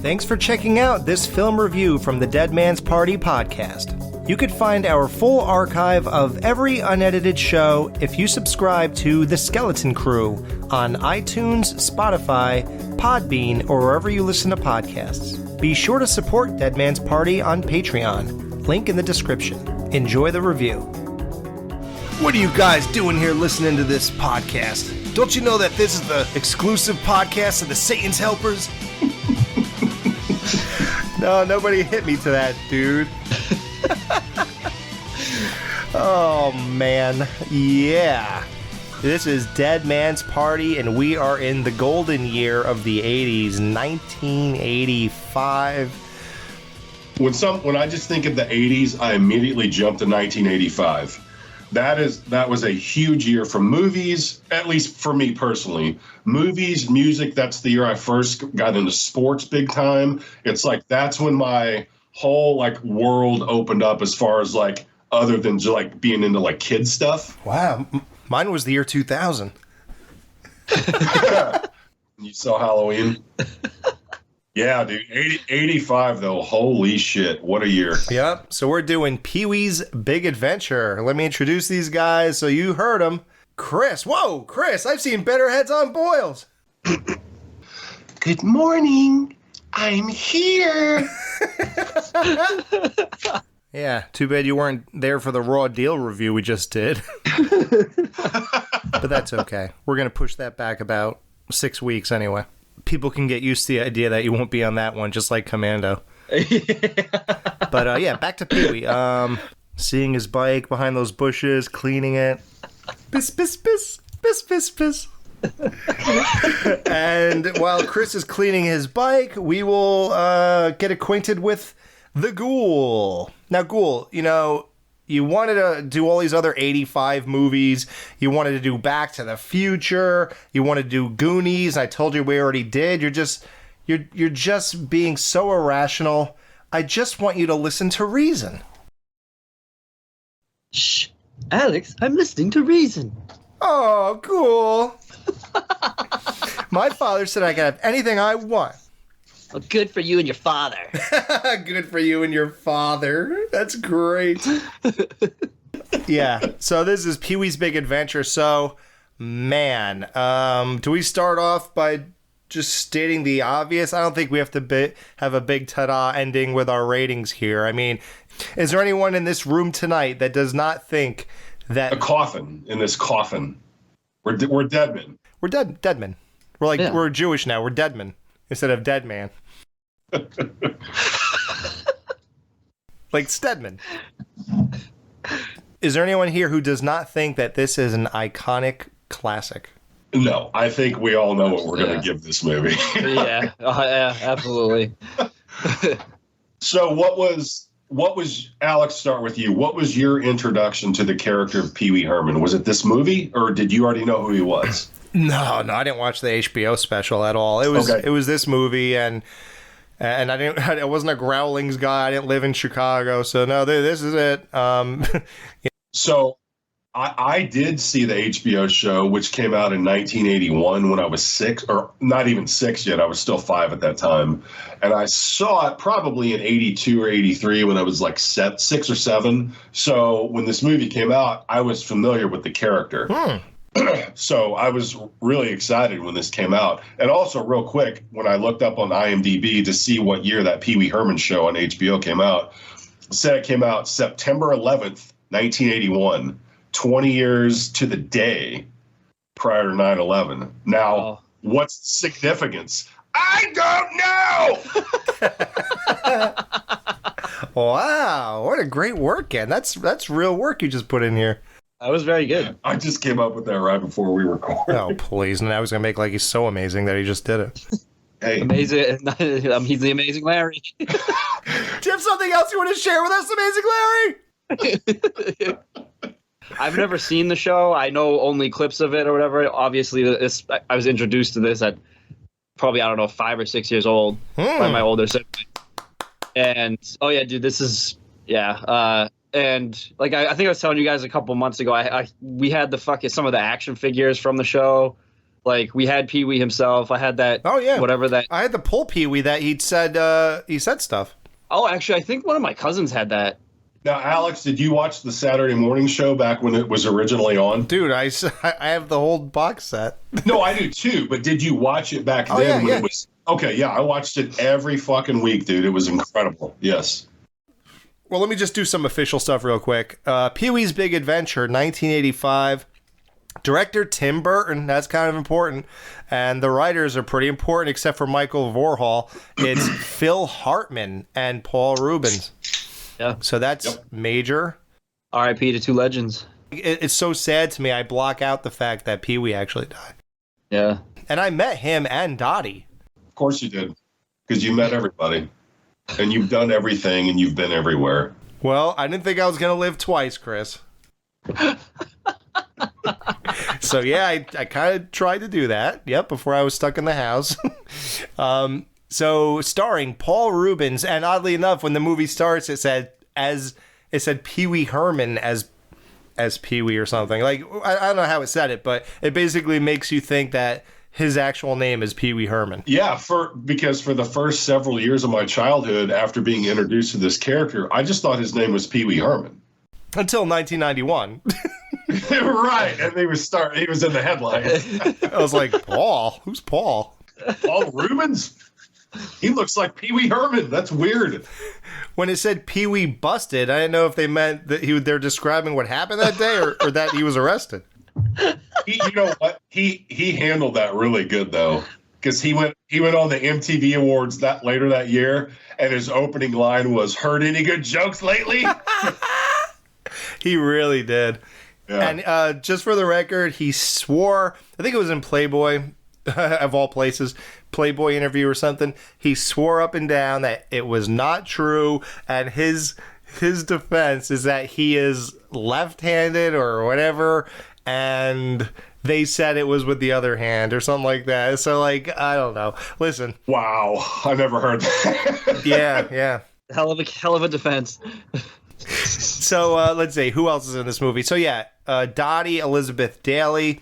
Thanks for checking out this film review from the Dead Man's Party podcast. You could find our full archive of every unedited show if you subscribe to The Skeleton Crew on iTunes, Spotify, Podbean, or wherever you listen to podcasts. Be sure to support Dead Man's Party on Patreon. Link in the description. Enjoy the review. What are you guys doing here listening to this podcast? Don't you know that this is the exclusive podcast of the Satan's Helpers? No, nobody hit me to that, dude. Oh, man. Yeah. This is Dead Man's Party, and we are in the golden year of the 80s, 1985. When I just think of the 80s, I immediately jump to 1985. That was a huge year for movies, at least for me personally. Movies, music, that's the year I first got into sports big time. It's like that's when my whole world opened up as far as other than just being into kid stuff. Wow. Mine was the year 2000. You saw Halloween? Yeah, dude. 85, though. Holy shit. What a year. Yep. So we're doing Pee-wee's Big Adventure. Let me introduce these guys so you heard them. Chris. Whoa, Chris. I've seen better heads on boils. Good morning. I'm here. Yeah, too bad you weren't there for the Raw Deal review we just did. But that's okay. We're going to push that back about 6 weeks anyway. People can get used to the idea that you won't be on that one, just like Commando. But yeah, back to Pee-wee. Seeing his bike behind those bushes, cleaning it. Piss, piss, piss, piss, piss, piss. And while Chris is cleaning his bike, we will get acquainted with the Ghoul. Now, Ghoul, you wanted to do all these other 85 movies. You wanted to do Back to the Future. You wanted to do Goonies. I told you we already did. You're just being so irrational. I just want you to listen to reason. Shh, Alex, I'm listening to reason. Oh, cool. My father said I could have anything I want. Well, good for you and your father. Good for you and your father. That's great. Yeah, so this is Pee-wee's Big Adventure. So, man, do we start off by just stating the obvious? I don't think we have to have a big ta-da ending with our ratings here. I mean, is there anyone in this room tonight that does not think that... A coffin in this coffin. We're dead men. We're dead men. We're Jewish now. We're dead men instead of dead man. Like Stedman. Is there anyone here who does not think that this is an iconic classic? No, I think we all know what we're going to give this movie. Yeah, absolutely. So what was Alex, start with you. What was your introduction to the character of Pee Wee Herman? Was it this movie, or did you already know who he was? No, I didn't watch the HBO special at all. It was this movie, and I wasn't a Growlings guy. I didn't live in Chicago, so no, this is it. So I did see the HBO show, which came out in 1981 when I was 6, or not even 6 yet. I was still 5 at that time. And I saw it probably in 82 or 83 when I was 6 or 7. So when this movie came out, I was familiar with the character. So I was really excited when this came out. And also, real quick, when I looked up on IMDb to see what year that Pee Wee Herman show on HBO came out, it said it came out September 11th, 1981, 20 years to the day prior to 9/11. Now, What's the significance? I don't know! Wow, what a great work, Ken. That's real work you just put in here. That was very good. I just came up with that right before we recorded. Oh, please. And I was going to make he's so amazing that he just did it. Hey. Amazing. He's the Amazing Larry. Do you have something else you want to share with us, Amazing Larry? I've never seen the show. I know only clips of it or whatever. Obviously, I was introduced to this at probably, 5 or 6 years old by my older sibling. And, oh, yeah, dude, this is, yeah. And I think I was telling you guys a couple months ago, we had some of the action figures from the show. Like we had Pee Wee himself. I had that. Oh yeah, whatever that. I had the pull Pee Wee that he said stuff. Oh, actually, I think one of my cousins had that. Now, Alex, did you watch the Saturday morning show back when it was originally on? Dude, I have the whole box set. No, I do too. But did you watch it back then when it was? Okay, yeah, I watched it every fucking week, dude. It was incredible. Yes. Well, let me just do some official stuff real quick. Pee-wee's Big Adventure, 1985. Director Tim Burton, that's kind of important. And the writers are pretty important, except for Michael Vorhall. It's Phil Hartman and Paul Rubens. Yeah. So that's major. R.I.P. to two legends. It's so sad to me. I block out the fact that Pee-wee actually died. Yeah. And I met him and Dottie. Of course you did. Because you met everybody. And you've done everything and you've been everywhere. Well, I didn't think I was going to live twice, Chris. So, yeah, I kind of tried to do that. Yep, before I was stuck in the house. So, starring Paul Rubens, and oddly enough, when the movie starts, it said Pee Wee Herman as Pee Wee or something. Like, I don't know how it said it, but it basically makes you think that his actual name is Pee Wee Herman. Yeah, because for the first several years of my childhood, after being introduced to this character, I just thought his name was Pee Wee Herman. Until 1991. Right, and he was in the headlines. I was like, Paul? Who's Paul? Paul Rubens? He looks like Pee Wee Herman. That's weird. When it said Pee Wee busted, I didn't know if they meant that they're describing what happened that day or that he was arrested. You know what? He handled that really good though, because he went on the MTV Awards later that year, and his opening line was, "Heard any good jokes lately?" He really did. Yeah. And just for the record, he swore, I think it was in Playboy, of all places, Playboy interview or something. He swore up and down that it was not true, and his defense is that he is left-handed or whatever, and they said it was with the other hand or something like that. So, like, I don't know. Listen. Wow. I never heard that. Yeah. Hell of a defense. So, let's see. Who else is in this movie? So, yeah, Dottie Elizabeth Daly,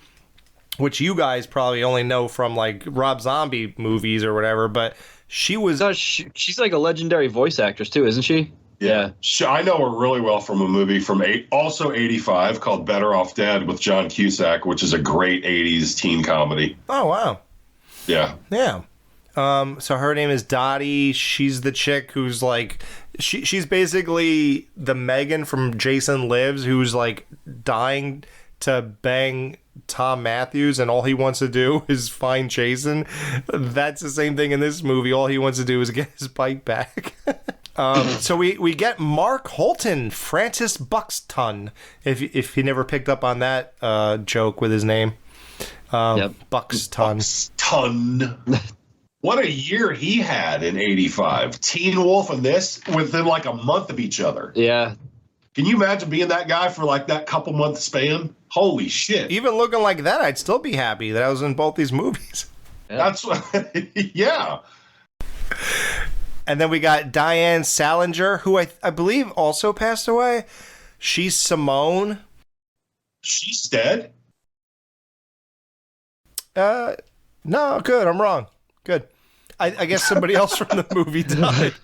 which you guys probably only know from, like, Rob Zombie movies or whatever, but she was... No, she's like a legendary voice actress, too, isn't she? Yeah. I know her really well from a movie from also 85 called Better Off Dead with John Cusack, which is a great 80s teen comedy. Oh, wow. Yeah. Yeah. So her name is Dottie. She's the chick who's like... She's basically the Megan from Jason Lives, who's like dying to bang Tom Matthews, and all he wants to do is find Jason. That's the same thing in this movie. All he wants to do is get his bike back. So we get Mark Holton, Francis Buxton, if you never picked up on that joke with his name. Yep. Buxton. What a year he had in 85. Teen Wolf and this within like a month of each other. Yeah. Can you imagine being that guy for like that couple month span? Holy shit. Even looking like that, I'd still be happy that I was in both these movies. Yeah. That's yeah. And then we got Diane Salinger, who I believe also passed away. She's Simone. She's dead? No, good. I'm wrong. Good. I guess somebody else from the movie died.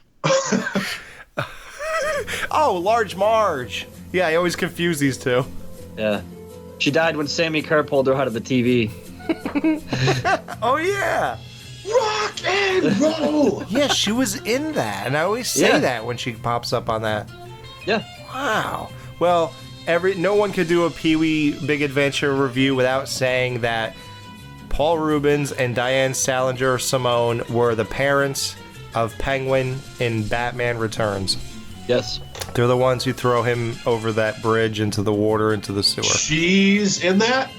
Oh, Large Marge. Yeah, I always confuse these two. Yeah. She died when Sammy Kerr pulled her out of the TV. Oh, yeah. Rock and roll. Yeah, she was in that, and I always say that when she pops up on that. Yeah. Wow. Well, no one could do a Pee-wee Big Adventure review without saying that Paul Rubens and Diane Salinger Simone were the parents of Penguin in Batman Returns. Yes. They're the ones who throw him over that bridge into the water, into the sewer. She's in that?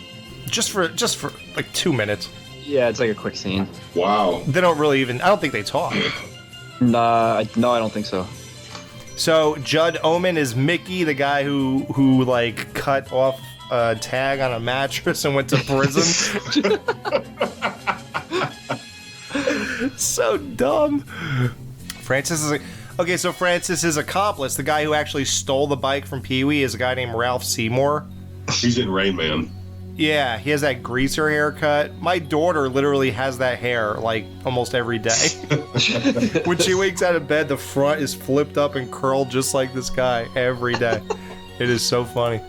Just for like 2 minutes. Yeah, it's like a quick scene. Wow. They don't really even... I don't think they talk. No, I don't think so. So Judd Omen is Mickey, the guy who like cut off a tag on a mattress and went to prison. So dumb. So Francis's accomplice, the guy who actually stole the bike from Pee-wee, is a guy named Ralph Seymour. He's in Rain Man. Yeah, he has that greaser haircut. My daughter literally has that hair like almost every day. When she wakes out of bed, the front is flipped up and curled just like this guy every day. It is so funny.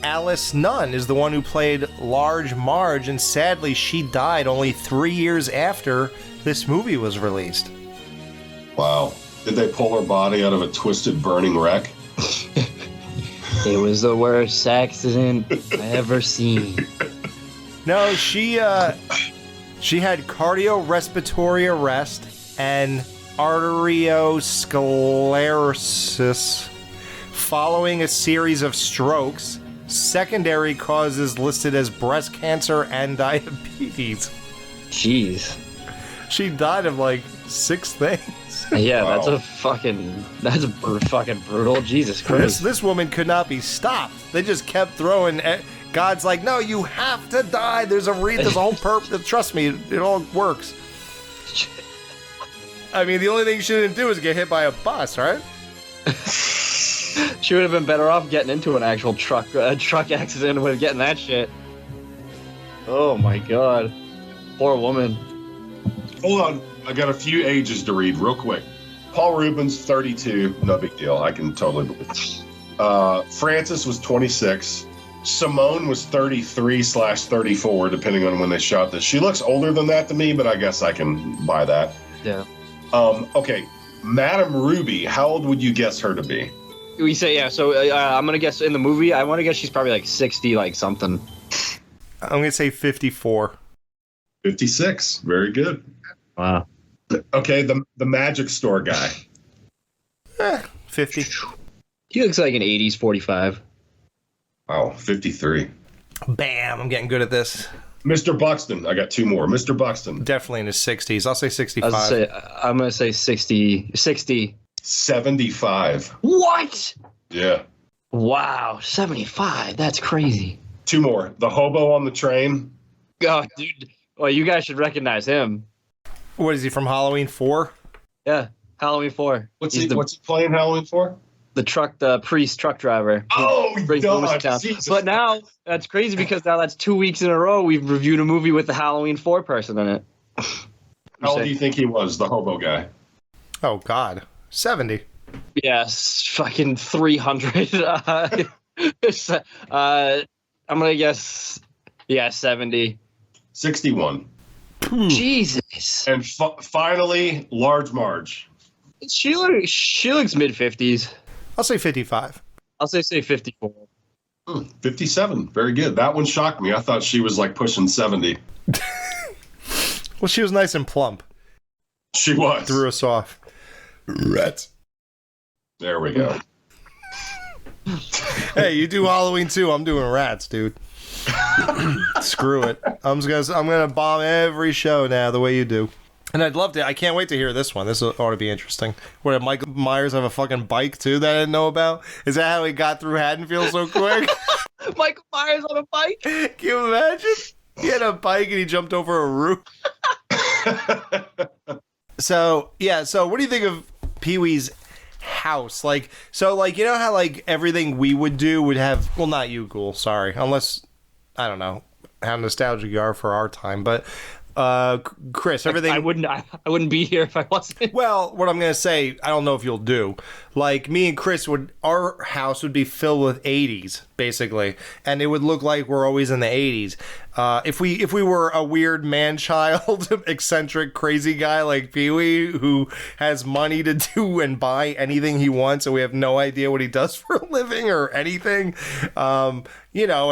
Alice Nunn is the one who played Large Marge, and sadly she died only 3 years after this movie was released. Wow. Did they pull her body out of a twisted burning wreck? It was the worst accident I ever seen. No, she had cardiorespiratory arrest and arteriosclerosis following a series of strokes. Secondary causes listed as breast cancer and diabetes. Jeez. She died of like 6 things. Yeah, Wow. that's fucking brutal. Jesus Christ. This woman could not be stopped. They just kept throwing. God's like, no, you have to die. There's a whole purpose. Trust me, it all works. I mean, the only thing she didn't do is get hit by a bus, right? She would have been better off getting into an actual truck accident with getting that shit. Oh my god. Poor woman. Hold on. I got a few ages to read real quick. Paul Rubens, 32. No big deal. I can totally believe it. Francis was 26. Simone was 33/34, depending on when they shot this. She looks older than that to me, but I guess I can buy that. Yeah. Okay. Madame Ruby, how old would you guess her to be? We say, yeah, so I'm going to guess in the movie, I want to guess she's probably like 60, like something. I'm going to say 54. 56. Very good. Wow. Okay, the magic store guy. 50. He looks like an 80s 45. Wow, 53. Bam, I'm getting good at this. Mr. Buxton, I got 2 more. Mr. Buxton. Definitely in his 60s. I'll say 65. I'm going to say 60. 75. What? Yeah. Wow, 75. That's crazy. 2 more. The hobo on the train. Oh, dude. Well, you guys should recognize him. What is he from Halloween 4? Yeah, Halloween 4. What's he playing Halloween for? The priest truck driver. Oh, God. But now, that's crazy because now that's 2 weeks in a row we've reviewed a movie with the Halloween 4 person in it. How old do you think he was, the hobo guy? Oh, God. 70. Yes, fucking 300. I'm going to guess, 70. 61. Jesus. And finally, Large Marge. She looks mid-50s. I'll say 55. I'll say 54. 57. Very good. That one shocked me. I thought she was like pushing 70. Well, she was nice and plump. She was. Threw us off. Rats. There we go. Hey, you do Halloween too. I'm doing rats, dude. Screw it. I'm gonna bomb every show now the way you do. And I'd love to. I can't wait to hear this one. This ought to be interesting. What, did Michael Myers have a fucking bike too that I didn't know about? Is that how he got through Haddonfield so quick? Michael Myers on a bike? Can you imagine? He had a bike and he jumped over a roof. So what do you think of Pee-wee's house? You know how everything we would do would have, well, not you, Ghoul, sorry, unless, I don't know how nostalgic you are for our time, but Chris, everything. I wouldn't be here if I wasn't. Well, what I'm gonna say, I don't know if you'll do. Like me and Chris our house would be filled with 80s, basically, and it would look like we're always in the 80s. If we were a weird man-child, eccentric, crazy guy like Pee-wee who has money to do and buy anything he wants, and we have no idea what he does for a living or anything, and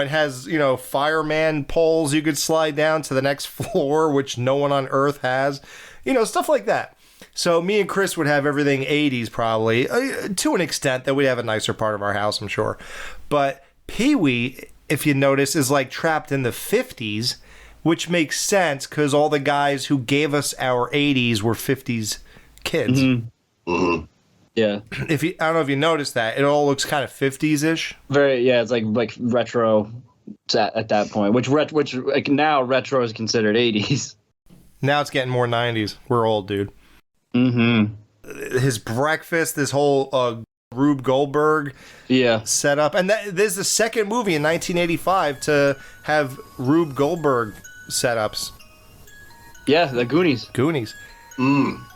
has, fireman poles you could slide down to the next floor, which no one on Earth has, stuff like that. So me and Chris would have everything 80s probably, to an extent that we'd have a nicer part of our house, I'm sure. But Pee-wee, if you notice, is trapped in the 50s, which makes sense because all the guys who gave us our 80s were 50s kids. Mm-hmm. Mm-hmm. Yeah. I don't know if you noticed that. It all looks kind of 50s-ish. Very, yeah, it's like retro at that point, which now retro is considered 80s. Now it's getting more 90s. We're old, dude. Mm-hmm. His breakfast, this whole Rube Goldberg set up. And there's the second movie in 1985 to have Rube Goldberg setups. Yeah, the Goonies.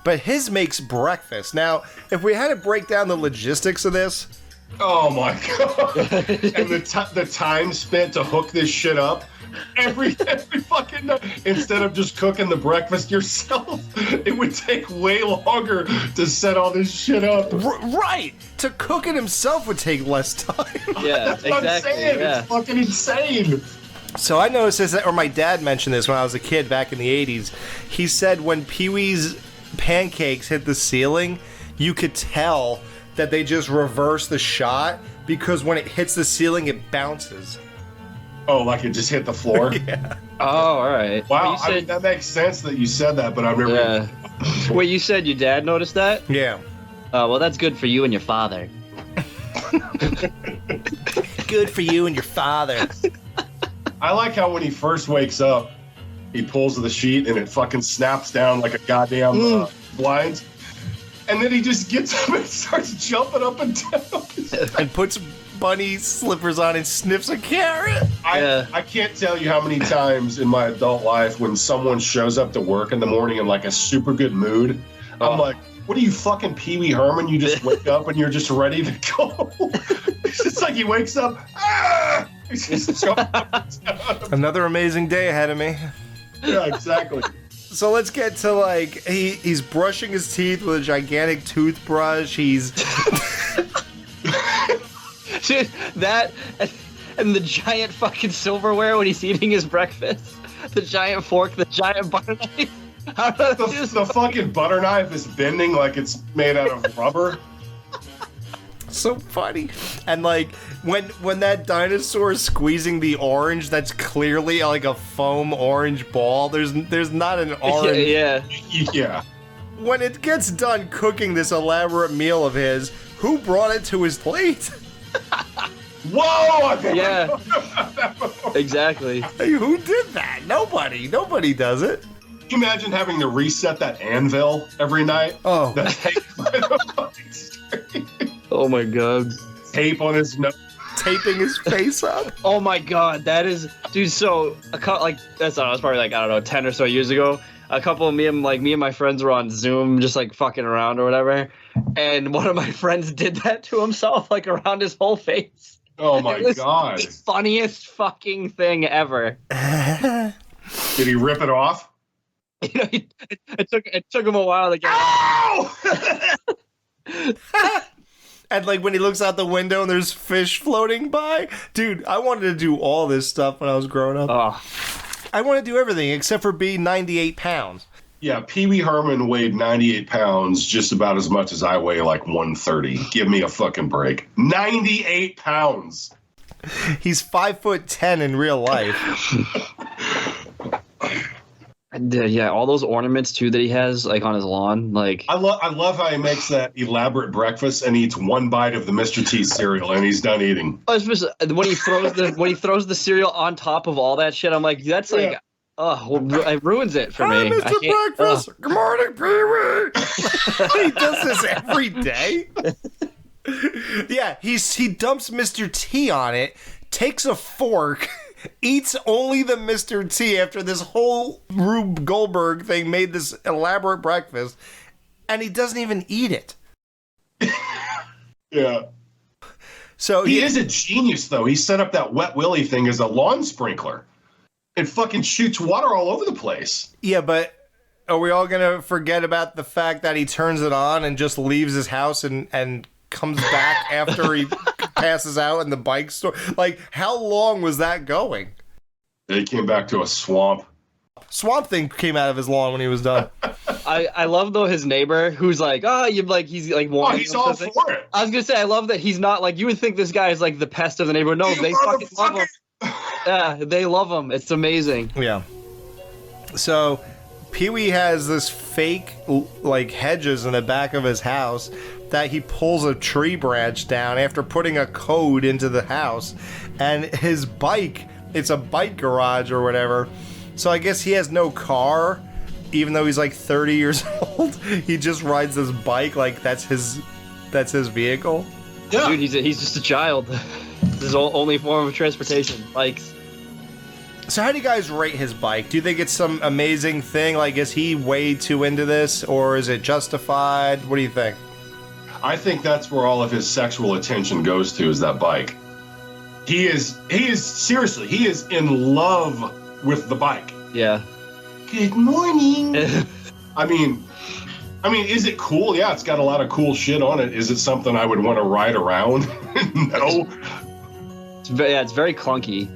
But his makes breakfast. Now, if we had to break down the logistics of this... Oh my God. And the time spent to hook this shit up. Every fucking night. Instead of just cooking the breakfast yourself, it would take way longer to set all this shit up. Right! To cook it himself would take less time. Yeah, That's what I'm saying. Yeah. It's fucking insane. So I noticed this, or my dad mentioned this when I was a kid back in the 80s. He said when Pee-wee's pancakes hit the ceiling, you could tell that they just reverse the shot because when it hits the ceiling, it bounces. Oh, like it just hit the floor? Yeah. Oh, all right. Wow, I mean, that makes sense that you said that, but I've never... Yeah. Wait, you said your dad noticed that? Yeah. Well, that's good for you and your father. Good for you and your father. I like how when he first wakes up, he pulls the sheet and it fucking snaps down like a goddamn blinds. And then he just gets up and starts jumping up and down. And puts bunny slippers on and sniffs a carrot. I can't tell you how many times in my adult life when someone shows up to work in the morning in like a super good mood, I'm like, what are you, fucking Pee Wee Herman? You just wake up and you're just ready to go. It's just like he wakes up, he's just jumping up and down. Another amazing day ahead of me. Yeah, exactly. So let's get to like he's brushing his teeth with a gigantic toothbrush. He's Dude, that and the giant fucking silverware when he's eating his breakfast. The giant fork, the giant butter knife. The fucking butter knife is bending like it's made out of rubber. so funny. And like when that dinosaur is squeezing the orange, that's clearly like a foam orange ball. There's not an orange. Yeah. When it gets done cooking this elaborate meal of his, who brought it to his plate? Whoa! Yeah. Exactly. Hey, who did that? Nobody. Nobody does it. Can you imagine having to reset that anvil every night? Oh. Oh my god. Tape on his nose. Taping his face up. Oh my god, that is, dude. So that's I was probably like, I don't know, 10 or so years ago. A couple of me and my friends were on Zoom, just like fucking around or whatever, and one of my friends did that to himself, like around his whole face. Oh my god! The funniest fucking thing ever. Did he rip it off? You know, it took him a while to get. Ow! And like when he looks out the window and there's fish floating by. Dude, I wanted to do all this stuff when I was growing up. Oh. I want to do everything except for be 98 pounds. Yeah, Pee Wee Herman weighed 98 pounds, just about as much as I weigh, like 130. Give me a fucking break. 98 pounds. He's 5'10" in real life. Yeah, all those ornaments too that he has like on his lawn, like I love how he makes that elaborate breakfast and eats one bite of the Mr. T cereal and he's done eating. especially when he throws the cereal on top of all that shit. I'm like, that's like, it ruins it for me. Hi, Mr. Breakfast. Good morning, Pee-wee. He does this every day. Yeah, he dumps Mr. T on it, takes a fork, eats only the Mr. T after this whole Rube Goldberg thing made this elaborate breakfast, and he doesn't even eat it. Yeah. So he is a genius, though. He set up that Wet Willy thing as a lawn sprinkler. It fucking shoots water all over the place. Yeah, but are we all going to forget about the fact that he turns it on and just leaves his house and comes back after he passes out in the bike store? Like, how long was that going? He came back to a swamp. Swamp Thing came out of his lawn when he was done. I love though his neighbor who's like, he's like warning. He's all for it. I was gonna say I love that he's not like, you would think this guy is like the pest of the neighborhood. No, they fucking love him. Yeah, they love him. It's amazing. Yeah. So Pee-wee has this fake like hedges in the back of his house that he pulls a tree branch down after putting a code into the house, and his bike, it's a bike garage or whatever. So I guess he has no car, even though he's like 30 years old. He just rides this bike like that's his vehicle. Yeah. Dude, he's just a child. This is his only form of transportation. Bikes. So how do you guys rate his bike? Do you think it's some amazing thing? Like, is he way too into this, or is it justified? What do you think? I think that's where all of his sexual attention goes to, is that bike. He is seriously, he is in love with the bike. Yeah. Good morning. I mean, is it cool? Yeah, it's got a lot of cool shit on it. Is it something I would want to ride around? No. It's very clunky.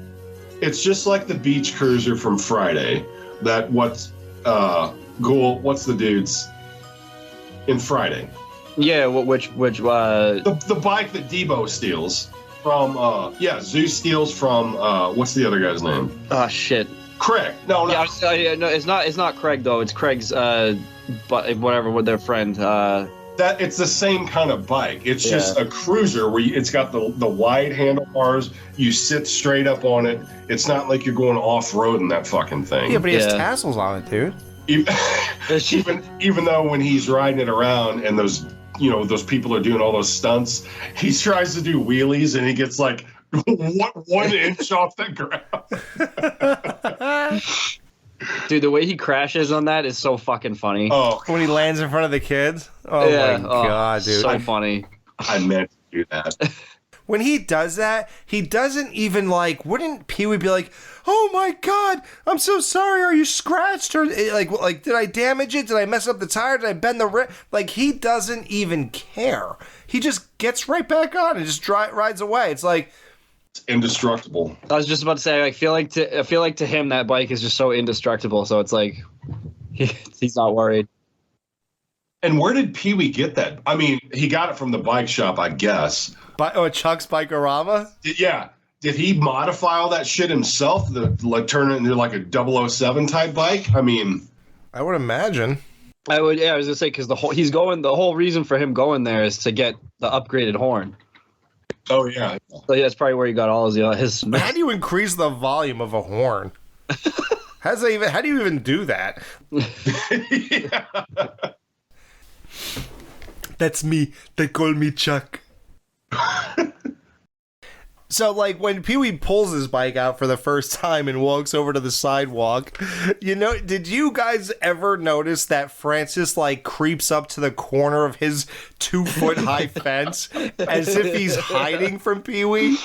It's just like the beach cruiser from Friday. That Ghoul, what's the dude's in Friday? Yeah, which the bike that Debo steals from Zeus steals from what's the other guy's name? Oh shit. Craig. No. Yeah, no, it's not Craig though. It's Craig's but whatever with their friend. That it's the same kind of bike. It's just a cruiser where it's got the wide handlebars. You sit straight up on it. It's not like you're going off-road in that fucking thing. Yeah, but he has tassels on it, dude. Even though when he's riding it around and those people are doing all those stunts, he tries to do wheelies and he gets like 1 inch off the ground. Dude, the way he crashes on that is so fucking funny. Oh, when he lands in front of the kids? Oh my god, dude. So funny. I meant to do that. When he does that, he doesn't even wouldn't Pee-wee be like, "Oh my god, I'm so sorry, are you scratched?" Or like did I damage it? Did I mess up the tire? Did I bend the rim? Like, he doesn't even care. He just gets right back on and just rides away. It's like, it's indestructible. I was just about to say, I feel like to him that bike is just so indestructible. So it's like he's not worried. And where did Pee-wee get that? I mean, he got it from the bike shop, I guess. Chuck's Bike-orama? Yeah. Did he modify all that shit himself? Turn it into like a 007 type bike? I mean, I would imagine. I was gonna say, because the whole reason for him going there is to get the upgraded horn. Oh yeah. So yeah, that's probably where he got all his. How do you increase the volume of a horn? How do you even do that? Yeah. That's me. They call me Chuck. So, when Pee-wee pulls his bike out for the first time and walks over to the sidewalk, did you guys ever notice that Francis, creeps up to the corner of his 2-foot-high fence as if he's hiding from Pee-wee?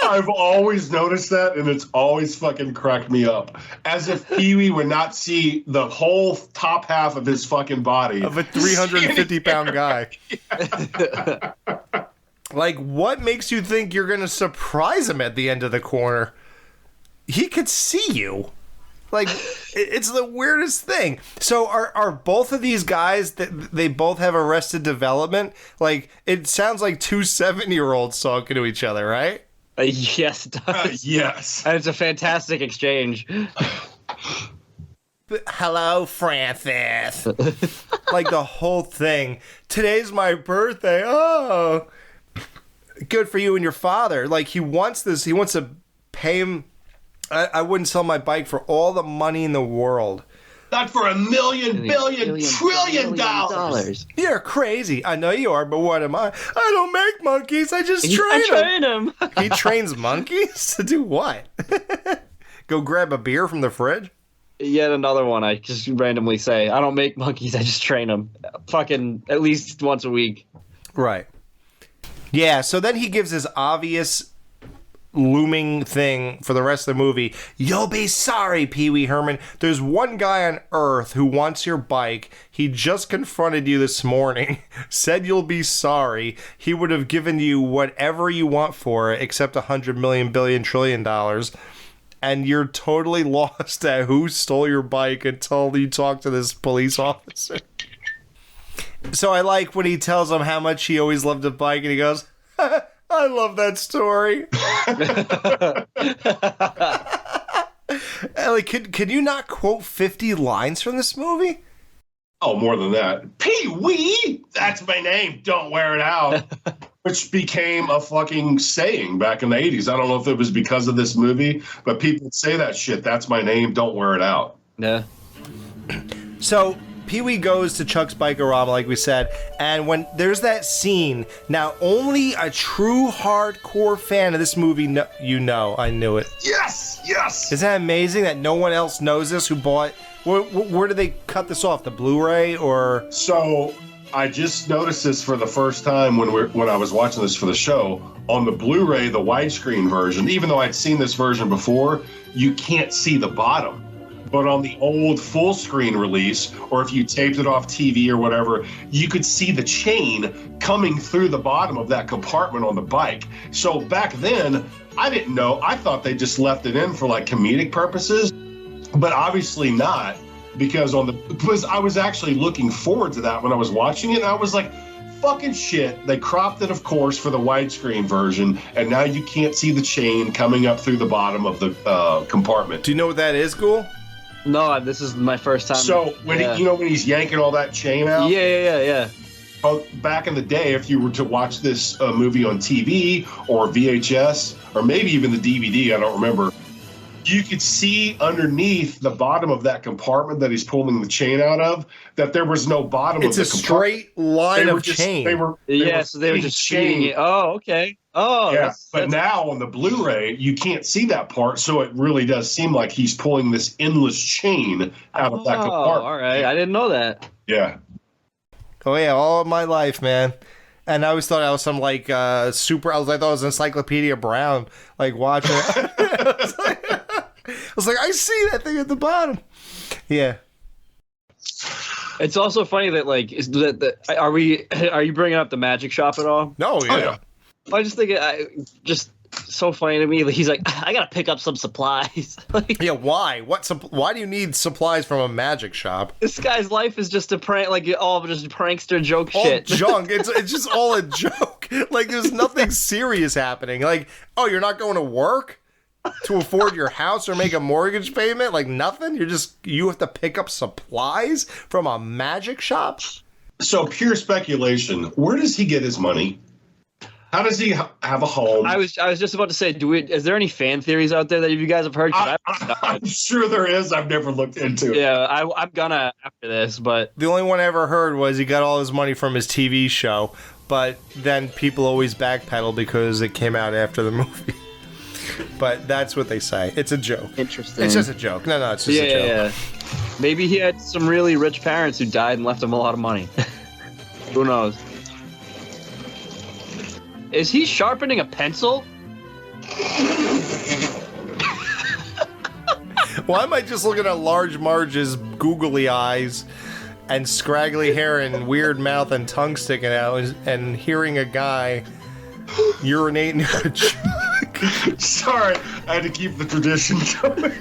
I've always noticed that, and it's always fucking cracked me up. As if Pee-wee would not see the whole top half of his fucking body. Of a 350-pound guy. Yeah. What makes you think you're going to surprise him at the end of the corner? He could see you. It's the weirdest thing. So are both of these guys, that they both have Arrested Development? It sounds like 2 7-year-olds talking to each other, right? Yes, it does. Yes. And it's a fantastic exchange. Hello, Francis. The whole thing. Today's my birthday. Oh, good for you and your father. He wants this. He wants to pay him. I wouldn't sell my bike for all the money in the world. Not for $1 billion, trillion dollars. You're crazy. I know you are, but what am I? I don't make monkeys. I just train them. He trains monkeys? To do what? Go grab a beer from the fridge? Yet another one. I just randomly say, I don't make monkeys. I just train them. Fucking at least once a week. Right. Yeah, so then he gives his obvious looming thing for the rest of the movie. You'll be sorry, Pee-wee Herman. There's one guy on Earth who wants your bike. He just confronted you this morning. Said you'll be sorry. He would have given you whatever you want for it, except $100 million, billion, trillion dollars. And you're totally lost at who stole your bike until you talk to this police officer. So I like when he tells him how much he always loved a bike, and he goes, I love that story. Can you not quote 50 lines from this movie? Oh, more than that. Pee-wee! That's my name. Don't wear it out. Which became a fucking saying back in the 80s. I don't know if it was because of this movie, but people say that shit. That's my name. Don't wear it out. Yeah. So Pee-wee goes to Chuck's Bikerama, like we said, and when there's that scene, now only a true hardcore fan of this movie I knew it. Yes! Isn't that amazing that no one else knows this who bought... Where did they cut this off? The Blu-ray or... So, I just noticed this for the first time when I was watching this for the show. On the Blu-ray, the widescreen version, even though I'd seen this version before, you can't see the bottom. But on the old full screen release, or if you taped it off TV or whatever, you could see the chain coming through the bottom of that compartment on the bike. So back then, I didn't know. I thought they just left it in for like comedic purposes, but obviously not, because I was actually looking forward to that when I was watching it. And I was like, fucking shit. They cropped it, of course, for the widescreen version, and now you can't see the chain coming up through the bottom of the compartment. Do you know what that is, Ghoul? No, this is my first time. So when when he's yanking all that chain out? Yeah. Back in the day, if you were to watch this movie on TV or VHS or maybe even the DVD, I don't remember, you could see underneath the bottom of that compartment that he's pulling the chain out of that there was no bottom of the compartment. It's a straight line of chain. They were just cheating it. Oh, okay. Oh, yeah. But now on the Blu-ray, you can't see that part, so it really does seem like he's pulling this endless chain out of that compartment. All right. I didn't know that. Yeah. Oh yeah, all of my life, man. And I always thought I was some like I thought it was Encyclopedia Brown, like watching it. I was like, I see that thing at the bottom. Yeah. It's also funny that like are you bringing up the magic shop at all? No, yeah. Oh, yeah. I just think just so funny to me. He's like, I gotta pick up some supplies. Like, yeah, why? Why do you need supplies from a magic shop? This guy's life is just a prank, like all just prankster joke all shit. Junk. It's just all a joke. Like there's nothing serious happening. Like, oh, you're not going to work to afford your house or make a mortgage payment? Like nothing? You have to pick up supplies from a magic shop? So pure speculation. Where does he get his money? How does he have a home? I was just about to say, is there any fan theories out there that you guys have heard? I'm sure there is. I've never looked into it. Yeah, I'm gonna after this, but the only one I ever heard was he got all his money from his TV show, but then people always backpedal because it came out after the movie. But that's what they say. It's a joke. Interesting. It's just a joke. No, it's just a joke. Yeah. Maybe he had some really rich parents who died and left him a lot of money. Who knows? Is he sharpening a pencil? Why am I just looking at large Marge's googly eyes and scraggly hair and weird mouth and tongue sticking out and hearing a guy urinate in a jug? Sorry, I had to keep the tradition going.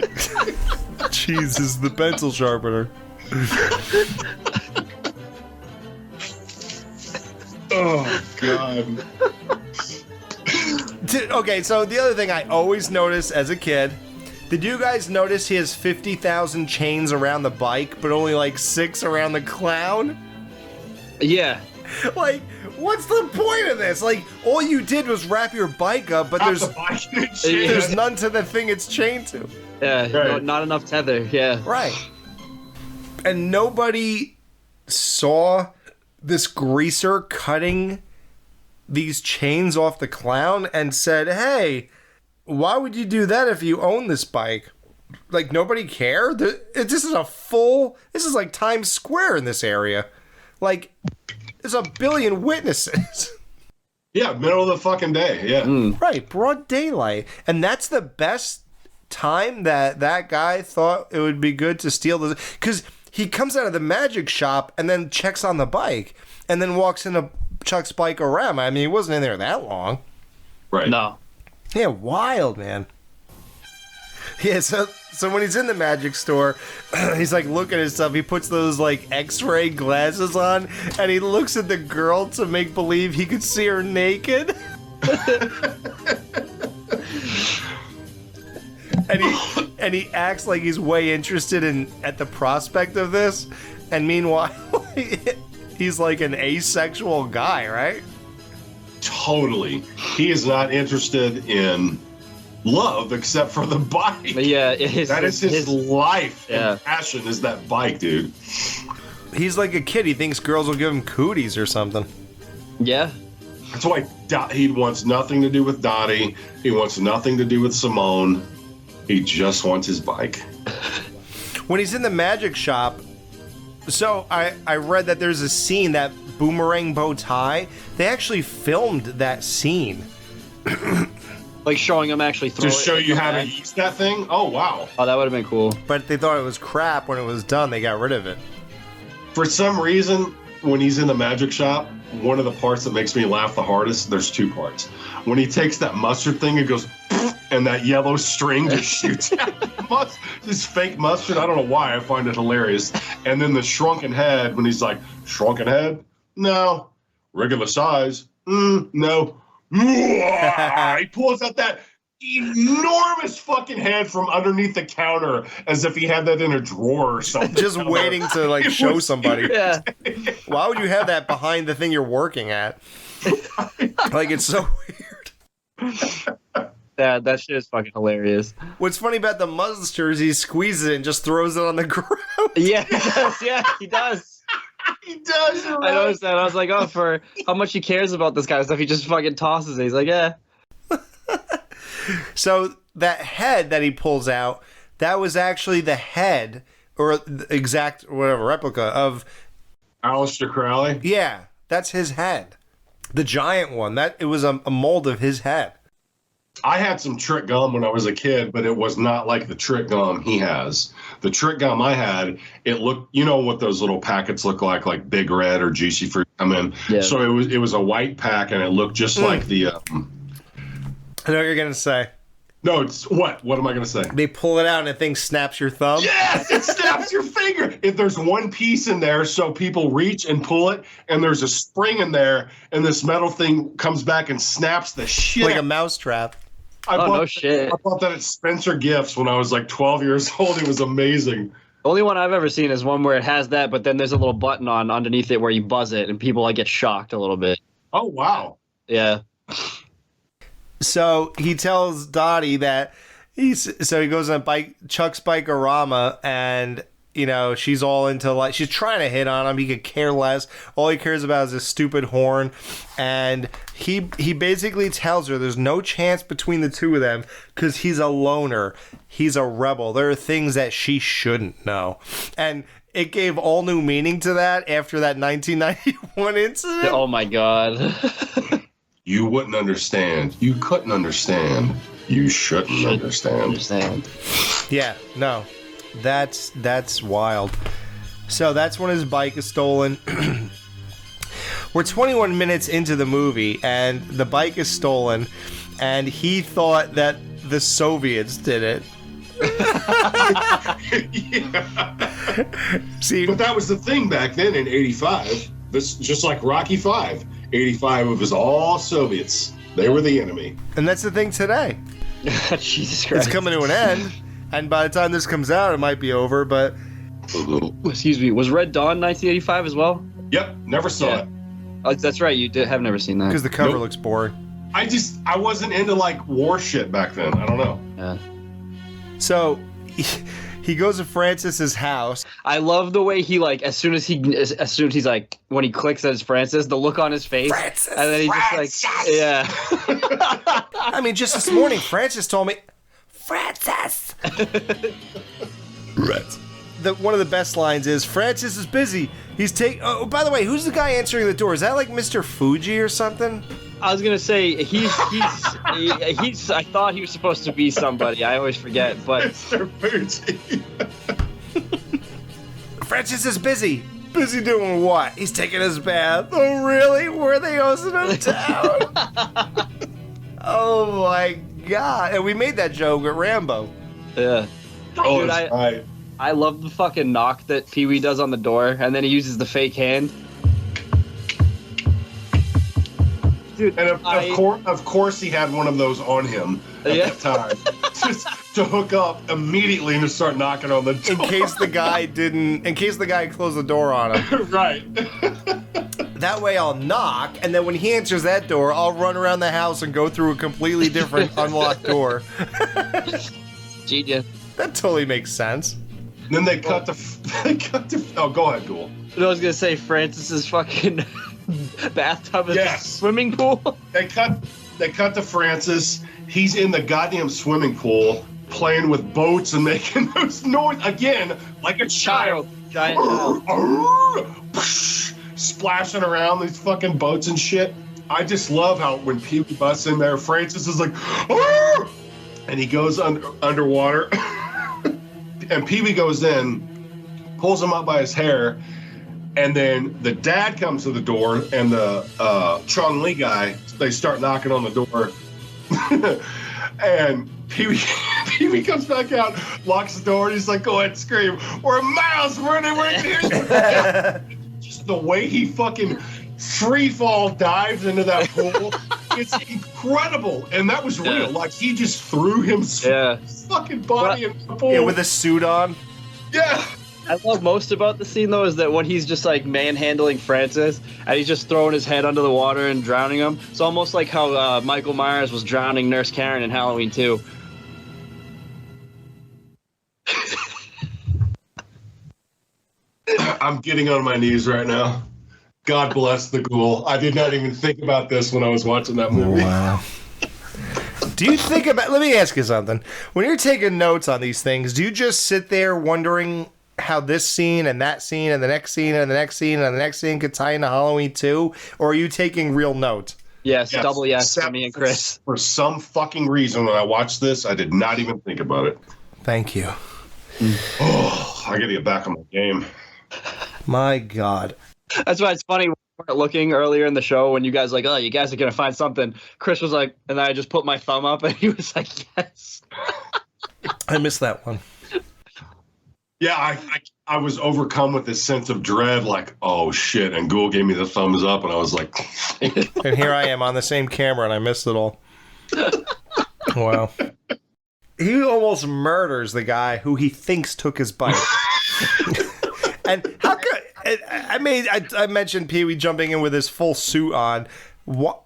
Jesus, the pencil sharpener. Oh, God. Okay, so the other thing I always noticed as a kid, did you guys notice he has 50,000 chains around the bike, but only like 6 around the clown? Yeah. Like, what's the point of this? Like, all you did was wrap your bike up, but there's none to the thing it's chained to. Yeah, right. Not enough tether, yeah. Right. And nobody saw this greaser cutting these chains off the clown and said, hey, why would you do that if you own this bike? Like, nobody cared? This is like Times Square in this area. Like, there's a billion witnesses. Yeah, middle of the fucking day, yeah. Right, broad daylight. And that's the best time that guy thought it would be good to steal this. Because he comes out of the magic shop and then checks on the bike and then walks into Chuck's Bikerama. I mean, he wasn't in there that long. Right. No. Yeah, wild, man. Yeah, so when he's in the magic store, he's like looking at stuff. He puts those like X-ray glasses on, and he looks at the girl to make believe he could see her naked. and he acts like he's way interested at the prospect of this, and meanwhile, he's like an asexual guy, right? Totally. He is not interested in love except for the bike. Yeah, that is his life and passion is that bike, dude. He's like a kid. He thinks girls will give him cooties or something. Yeah. That's why he wants nothing to do with Dottie. He wants nothing to do with Simone. He just wants his bike. When he's in the magic shop, so I read that there's a scene, that boomerang bow tie. They actually filmed that scene. Like showing him actually throw it. To show you how to use that thing? Oh, wow. Oh, that would have been cool. But they thought it was crap. When it was done, they got rid of it. For some reason, when he's in the magic shop, one of the parts that makes me laugh the hardest, there's two parts. When he takes that mustard thing, it goes, and that yellow string just shoots out. This fake mustard, I don't know why, I find it hilarious. And then the shrunken head, when he's like, shrunken head? No. Regular size? No. He pulls out that enormous fucking head from underneath the counter as if he had that in a drawer or something. Just waiting to like show somebody. Yeah. Why would you have that behind the thing you're working at? Like, it's so weird. Yeah, that shit is fucking hilarious. What's funny about the mustard is he squeezes it and just throws it on the ground. Yeah, he does. Yeah, he does. He does. Right. I noticed that. I was like, oh, for how much he cares about this kind of stuff, he just fucking tosses it. He's like, yeah. So that head that he pulls out, that was actually the head, or the exact whatever replica of Aleister Crowley? Yeah, that's his head. The giant one. That it was a mold of his head. I had some trick gum when I was a kid, but it was not like the trick gum he has. The trick gum I had, it looked, you know what those little packets look like Big Red or Juicy Fruit come in. Yeah. So it was a white pack, and it looked just like the. I know what you're gonna say. No, it's what? What am I gonna say? They pull it out and the thing snaps your thumb. Yes, it snaps your finger. If there's one piece in there, so people reach and pull it, and there's a spring in there, and this metal thing comes back and snaps the shit. Like a mousetrap. No shit. I bought that at Spencer Gifts when I was like 12 years old. It was amazing. The only one I've ever seen is one where it has that, but then there's a little button on underneath it where you buzz it, and people like get shocked a little bit. Oh wow. Yeah. So he tells Dottie that he goes on Chuck's Bike-O-Rama, and you know she's all into, like, she's trying to hit on him. He could care less. All he cares about is his stupid horn, and he basically tells her there's no chance between the two of them because he's a loner. He's a rebel. There are things that she shouldn't know, and it gave all new meaning to that after that 1991 incident. Oh my god. You wouldn't understand. You couldn't understand. You shouldn't understand. Yeah, no. That's wild. So that's when his bike is stolen. We're 21 minutes into the movie, and the bike is stolen, and he thought that the Soviets did it. Yeah. See, but that was the thing back then in 85. This just like Rocky 5. 85, it was all Soviets. They were the enemy. And that's the thing today. Jesus Christ. It's coming to an end, and by the time this comes out, it might be over, but... Excuse me. Was Red Dawn 1985 as well? Yep, never saw it. Oh, that's right, you have never seen that. Because the cover looks boring. I wasn't into, like, war shit back then. I don't know. Yeah. So... He goes to Francis's house. I love the way he, like, as soon as he's like, when he clicks as Francis, the look on his face. Francis! And then he just like, yeah. I mean, just this morning, Francis told me, Francis! Right. One of the best lines is, Francis is busy. He's oh, by the way, who's the guy answering the door? Is that like Mr. Fuji or something? I was gonna say he's I thought he was supposed to be somebody. I always forget, but Mr. Fuji. Francis is busy. Busy doing what? He's taking his bath. Oh really? Were they hosting him down? Oh my god! And we made that joke at Rambo. Yeah. Oh, dude, right. I love the fucking knock that Pee Wee does on the door, and then he uses the fake hand. Dude, and of course he had one of those on him at that time, just to hook up immediately and to start knocking on the door. In case the guy closed the door on him. Right. That way I'll knock, and then when he answers that door, I'll run around the house and go through a completely different unlocked door. Genius. That totally makes sense. Then they cut to. Oh, go ahead, Ghoul. I was gonna say Francis's fucking bathtub is a swimming pool. They cut to Francis. He's in the goddamn swimming pool playing with boats and making those noise again like a child. Giant child. Splashing around these fucking boats and shit. I just love how when Pee-wee busts in there, Francis is like, "Arr!" And he goes underwater. And Pee-wee goes in, pulls him up by his hair, and then the dad comes to the door, and the Chong Li guy, they start knocking on the door. And Pee-wee comes back out, locks the door, and he's like, go ahead and scream, we're a mouse, we're here. Just the way he fucking free fall dives into that pool, it's incredible. And that was real. Like, he just threw his fucking body in the pool. Yeah, with a suit on. Yeah. I love most about the scene, though, is that when he's just, like, manhandling Francis, and he's just throwing his head under the water and drowning him. It's almost like how Michael Myers was drowning Nurse Karen in Halloween 2. I'm getting on my knees right now. God bless the Ghoul. I did not even think about this when I was watching that movie. Wow. Do you think about... Let me ask you something. When you're taking notes on these things, do you just sit there wondering how this scene and that scene and the next scene and the next scene and the next scene could tie into Halloween 2? Or are you taking real notes? Yes, double yes for me and Chris. For some fucking reason, when I watched this, I did not even think about it. Thank you. Oh, I gotta get back on my game. My God. That's why it's funny when we weren't looking earlier in the show when you guys were like, oh, you guys are going to find something. Chris was like, and I just put my thumb up and he was like, yes. I missed that one. Yeah, I was overcome with this sense of dread, like, oh shit, and Ghoul gave me the thumbs up and I was like... And here I am on the same camera and I missed it all. Wow. He almost murders the guy who he thinks took his bike. And how could... I mentioned Pee-wee jumping in with his full suit on. What?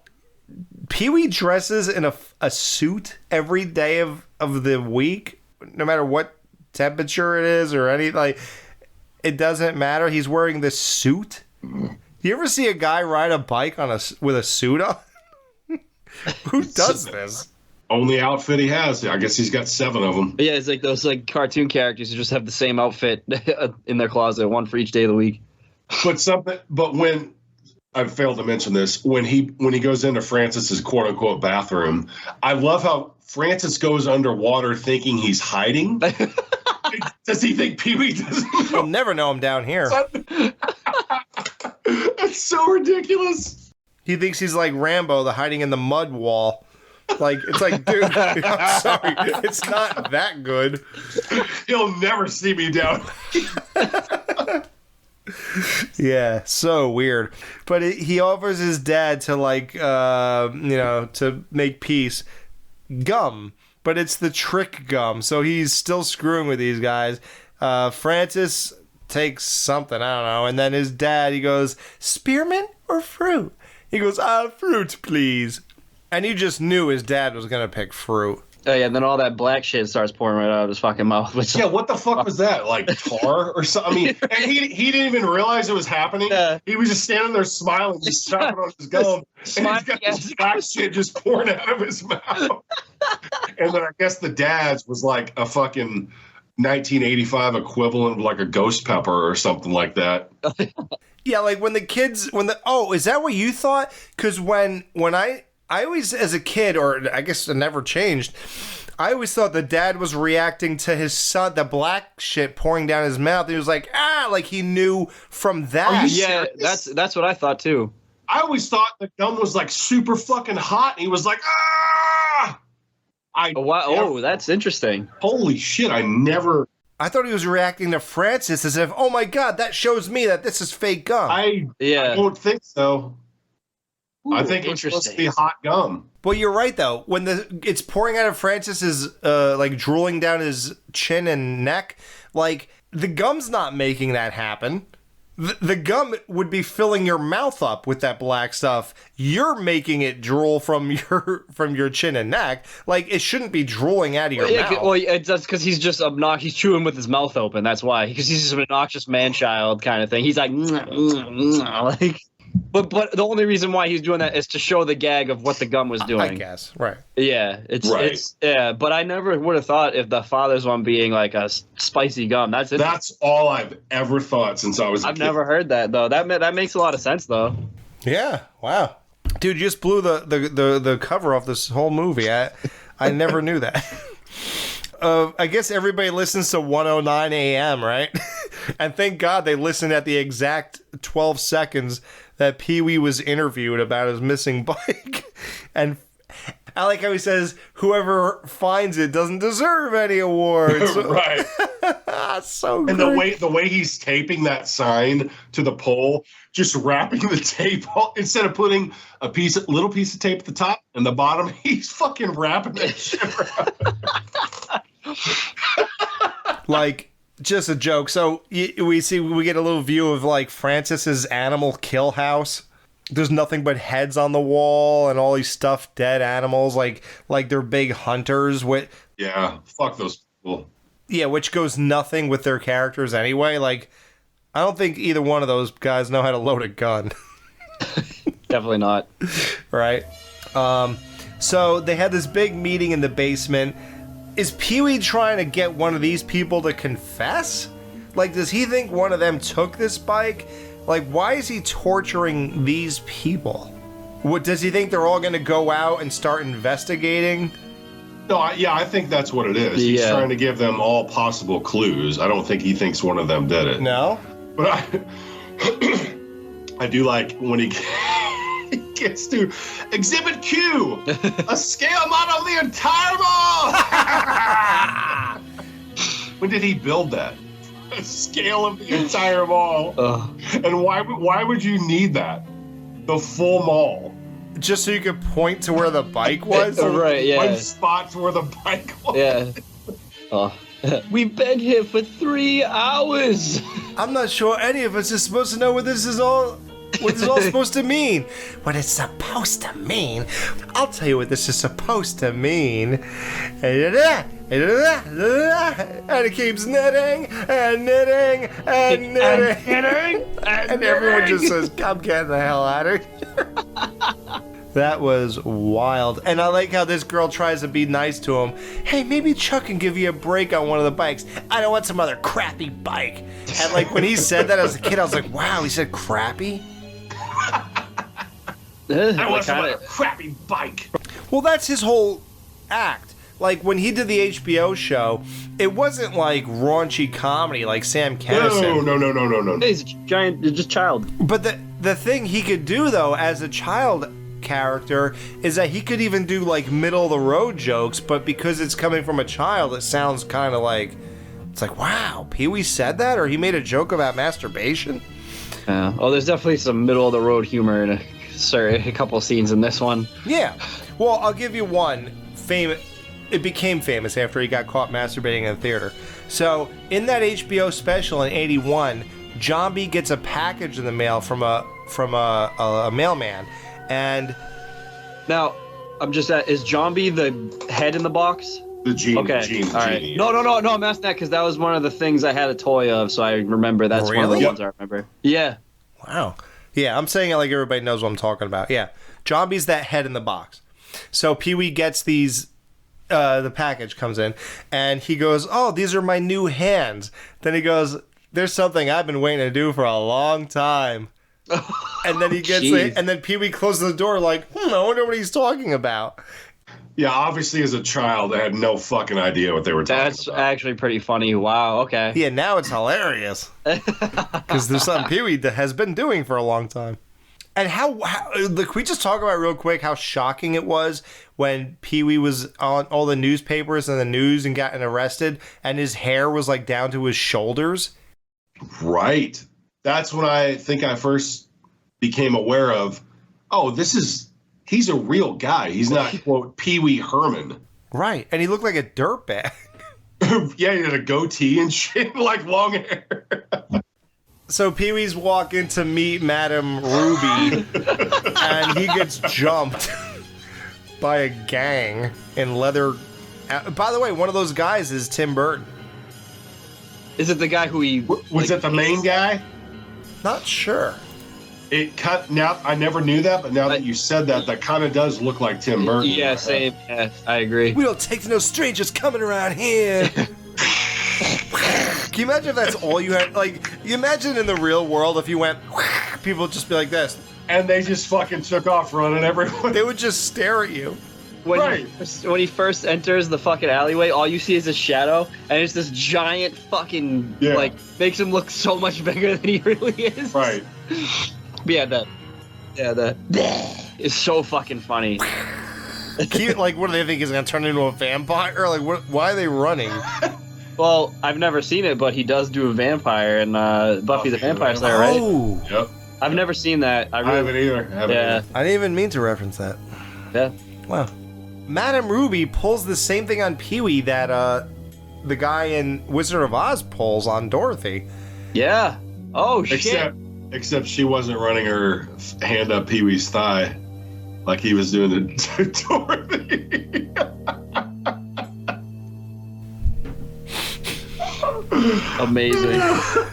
Pee-wee dresses in a suit every day of the week, no matter what temperature it is or anything. Like, it doesn't matter. He's wearing this suit. You ever see a guy ride a bike with a suit on? Who does this? Only outfit he has. I guess he's got 7 of them. Yeah, it's like those like cartoon characters who just have the same outfit in their closet, one for each day of the week. But when I failed to mention this, when he goes into Francis's quote unquote bathroom, I love how Francis goes underwater thinking he's hiding. Does he think Pee-wee doesn't know? You'll never know him down here. That's so ridiculous. He thinks he's like Rambo, the hiding in the mud wall. Like, it's like, dude, I'm sorry, it's not that good. He'll never see me down. Yeah, so weird. But he offers his dad to, like, to make peace, gum. But it's the trick gum, so he's still screwing with these guys. Francis takes something, I don't know, and then his dad, he goes, spearmint or fruit? He goes, fruit, please. And you just knew his dad was going to pick fruit. Oh, yeah, and then all that black shit starts pouring right out of his fucking mouth. Yeah, what the fuck was that? Like tar or something? I mean, and he didn't even realize it was happening. Yeah. He was just standing there smiling, just chopping on his gum. And he's got this black shit just pouring out of his mouth. And then I guess the dad's was like a fucking 1985 equivalent of like a ghost pepper or something like that. Yeah, like when the kids, is that what you thought? Because when I always, as a kid, or I guess it never changed, I always thought the dad was reacting to his son, the black shit pouring down his mouth. He was like, like he knew from that. Yeah, that's what I thought too. I always thought the gum was like super fucking hot. And he was like, ah! That's interesting. Holy shit, I thought he was reacting to Francis as if, oh my God, that shows me that this is fake gum. I don't think so. Ooh, I think it's supposed to be hot gum. Well, you're right, though. When it's pouring out of Francis's, like, drooling down his chin and neck, like, the gum's not making that happen. the gum would be filling your mouth up with that black stuff. You're making it drool from your chin and neck. Like, it shouldn't be drooling out of your mouth. Well, that's because he's just obnoxious. He's chewing with his mouth open. That's why. Because he's just an obnoxious man-child kind of thing. He's like, like. But the only reason why he's doing that is to show the gag of what the gum was doing. I guess, right. Yeah, it's but I never would have thought if the father's one being like a spicy gum. That's all I've ever thought since I was a kid. I've never heard that, though. That makes a lot of sense, though. Yeah, wow. Dude, you just blew the cover off this whole movie. I never knew that. I guess everybody listens to 109 AM, right? And thank God they listened at the exact 12 seconds that Pee-wee was interviewed about his missing bike. And I like how he says, whoever finds it doesn't deserve any awards. Right. So and great. the way he's taping that sign to the pole, just wrapping the tape, instead of putting a little piece of tape at the top and the bottom, he's fucking wrapping that shit around. Like, just a joke. So we get a little view of like Francis's animal kill house. There's nothing but heads on the wall and all these stuffed dead animals, like they're big hunters. Yeah, fuck those people. Yeah, which goes nothing with their characters anyway. Like, I don't think either one of those guys know how to load a gun. Definitely not. Right. So they had this big meeting in the basement. Is Pee-wee trying to get one of these people to confess? Like, does he think one of them took this bike? Like, why is he torturing these people? What, does he think they're all going to go out and start investigating? No, I think that's what it is. He's trying to give them all possible clues. I don't think he thinks one of them did it. No? But I do like when he gets to Exhibit Q, a scale model of the entire mall. When did he build that? A scale of the entire mall. And why would you need that? The full mall. Just so you could point to where the bike was? Right, yeah. One spot to where the bike was. Yeah. We've been here for 3 hours. I'm not sure any of us is supposed to know what this is all supposed to mean. What it's supposed to mean? I'll tell you what this is supposed to mean. And it keeps knitting and knitting and knitting. And everyone just says, "I'm getting the hell out of here." That was wild. And I like how this girl tries to be nice to him. Hey, maybe Chuck can give you a break on one of the bikes. I don't want some other crappy bike. And like when he said that as a kid, I was like, wow, he said crappy? I want some other crappy bike. Well, that's his whole act. Like when he did the HBO show, it wasn't like raunchy comedy like Sam Kinison. No. He's just child. But the thing he could do though, as a child character, is that he could even do like middle of the road jokes, but because it's coming from a child, it sounds kind of like, it's like, wow, Pee-wee said that, or he made a joke about masturbation. Yeah. Oh, there's definitely some middle of the road humor in a couple scenes in this one. Yeah. Well, I'll give you one. It became famous after he got caught masturbating in the theater. So in that HBO special in '81, John B gets a package in the mail from a mailman, and now I'm just is John B the head in the box? The genie. Okay. Genie, all right. genie. No. I'm asking that because that was one of the things I had a toy of, so I remember that's one of the ones I remember. Yeah. Wow. Yeah, I'm saying it like everybody knows what I'm talking about. Yeah. John B's that head in the box. So Pee-wee gets these, the package comes in, and he goes, "Oh, these are my new hands." Then he goes, "There's something I've been waiting to do for a long time." And then he gets it, and then Pee-wee closes the door like, I wonder what he's talking about. Yeah, obviously as a child, I had no fucking idea what they were talking about. That's actually pretty funny. Wow, okay. Yeah, now it's hilarious. Because there's something Pee-wee has been doing for a long time. And how can we just talk about real quick how shocking it was when Pee-wee was on all the newspapers and the news and gotten arrested, and his hair was like down to his shoulders? Right. That's when I think I first became aware of, he's a real guy. He's not, quote, Pee-wee Herman. Right. And he looked like a dirtbag. Yeah, he had a goatee and shit, like long hair. So Pee-wee's walking to meet Madame Ruby, and he gets jumped by a gang in leather. By the way, one of those guys is Tim Burton. Is it the guy who he... Was it the main guy? Not sure. Now I never knew that, but now that you said that, that kind of does look like Tim Burton. Yeah, same. Yeah, I agree. We don't take no strangers coming around here. Can you imagine if that's all you had? Like, you imagine in the real world if you went, people would just be like this. And they just fucking took off running everywhere. They would just stare at you. When he first enters the fucking alleyway, all you see is his shadow, and it's this giant fucking, like, makes him look so much bigger than he really is. Right. But that is so fucking funny. Like, what do they think? He's going to turn into a vampire? Like, why are they running? Well, I've never seen it, but he does do a vampire in Buffy the Vampire Slayer, right? Oh! Yep. I've never seen that. I haven't either. I didn't even mean to reference that. Yeah. Wow. Madame Ruby pulls the same thing on Pee-wee that the guy in Wizard of Oz pulls on Dorothy. Yeah. Oh, shit. Except she wasn't running her hand up Pee-wee's thigh like he was doing to Dorothy. Amazing.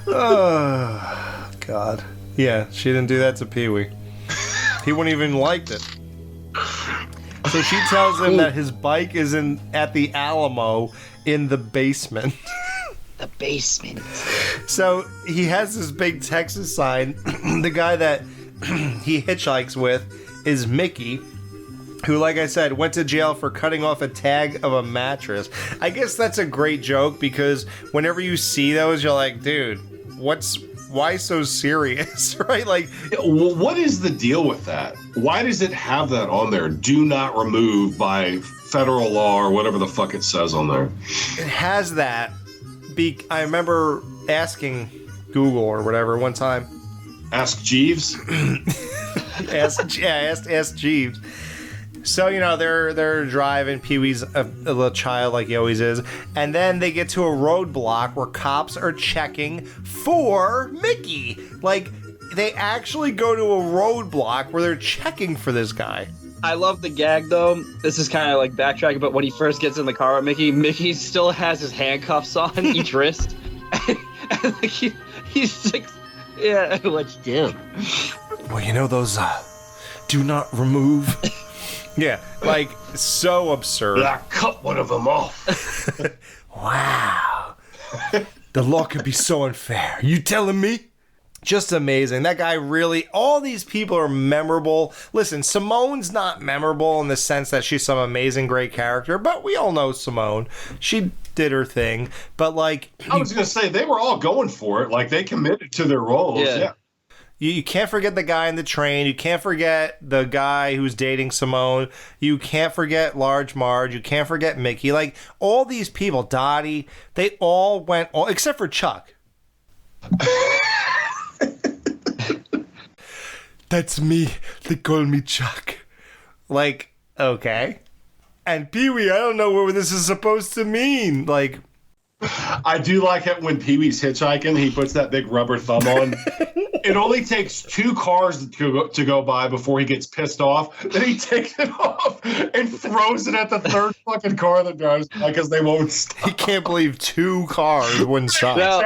Oh, God. Yeah, she didn't do that to Pee-wee. He wouldn't even liked it. So she tells him that his bike is at the Alamo in the basement. The basement. So he has this big Texas sign. The guy that he hitchhikes with is Mickey, who, like I said, went to jail for cutting off a tag of a mattress. I guess that's a great joke because whenever you see those, you're like, dude, why so serious, right? Like, what is the deal with that? Why does it have that on there? Do not remove by federal law or whatever the fuck it says on there. It has that. I remember asking Google or whatever one time. Ask Jeeves? Ask Jeeves. So, they're driving. Pee-wee's a little child like he always is. And then they get to a roadblock where cops are checking for Mickey. Like, they actually go to a roadblock where they're checking for this guy. I love the gag, though. This is kind of like backtracking, but when he first gets in the car with Mickey still has his handcuffs on each wrist. And like he's 6. Yeah, what you do? Well, those do not remove. Yeah, like, so absurd. I cut one of them off. Wow. The law could be so unfair. You telling me? Just amazing. That guy really, all these people are memorable. Listen, Simone's not memorable in the sense that she's some amazing, great character, but we all know Simone. She did her thing. But, like... I was going to say, they were all going for it. Like, they committed to their roles. Yeah. You can't forget the guy in the train. You can't forget the guy who's dating Simone. You can't forget Large Marge. You can't forget Mickey. Like, all these people, Dottie, they all went... except for Chuck. That's me. They call me Chuck. Like, okay. And Pee-wee, I don't know what this is supposed to mean. Like... I do like it when Pee-wee's hitchhiking, he puts that big rubber thumb on. It only takes 2 cars to go by before he gets pissed off. Then he takes it off and throws it at the third fucking car that drives by because they won't stop. He can't believe 2 cars wouldn't stop. Now,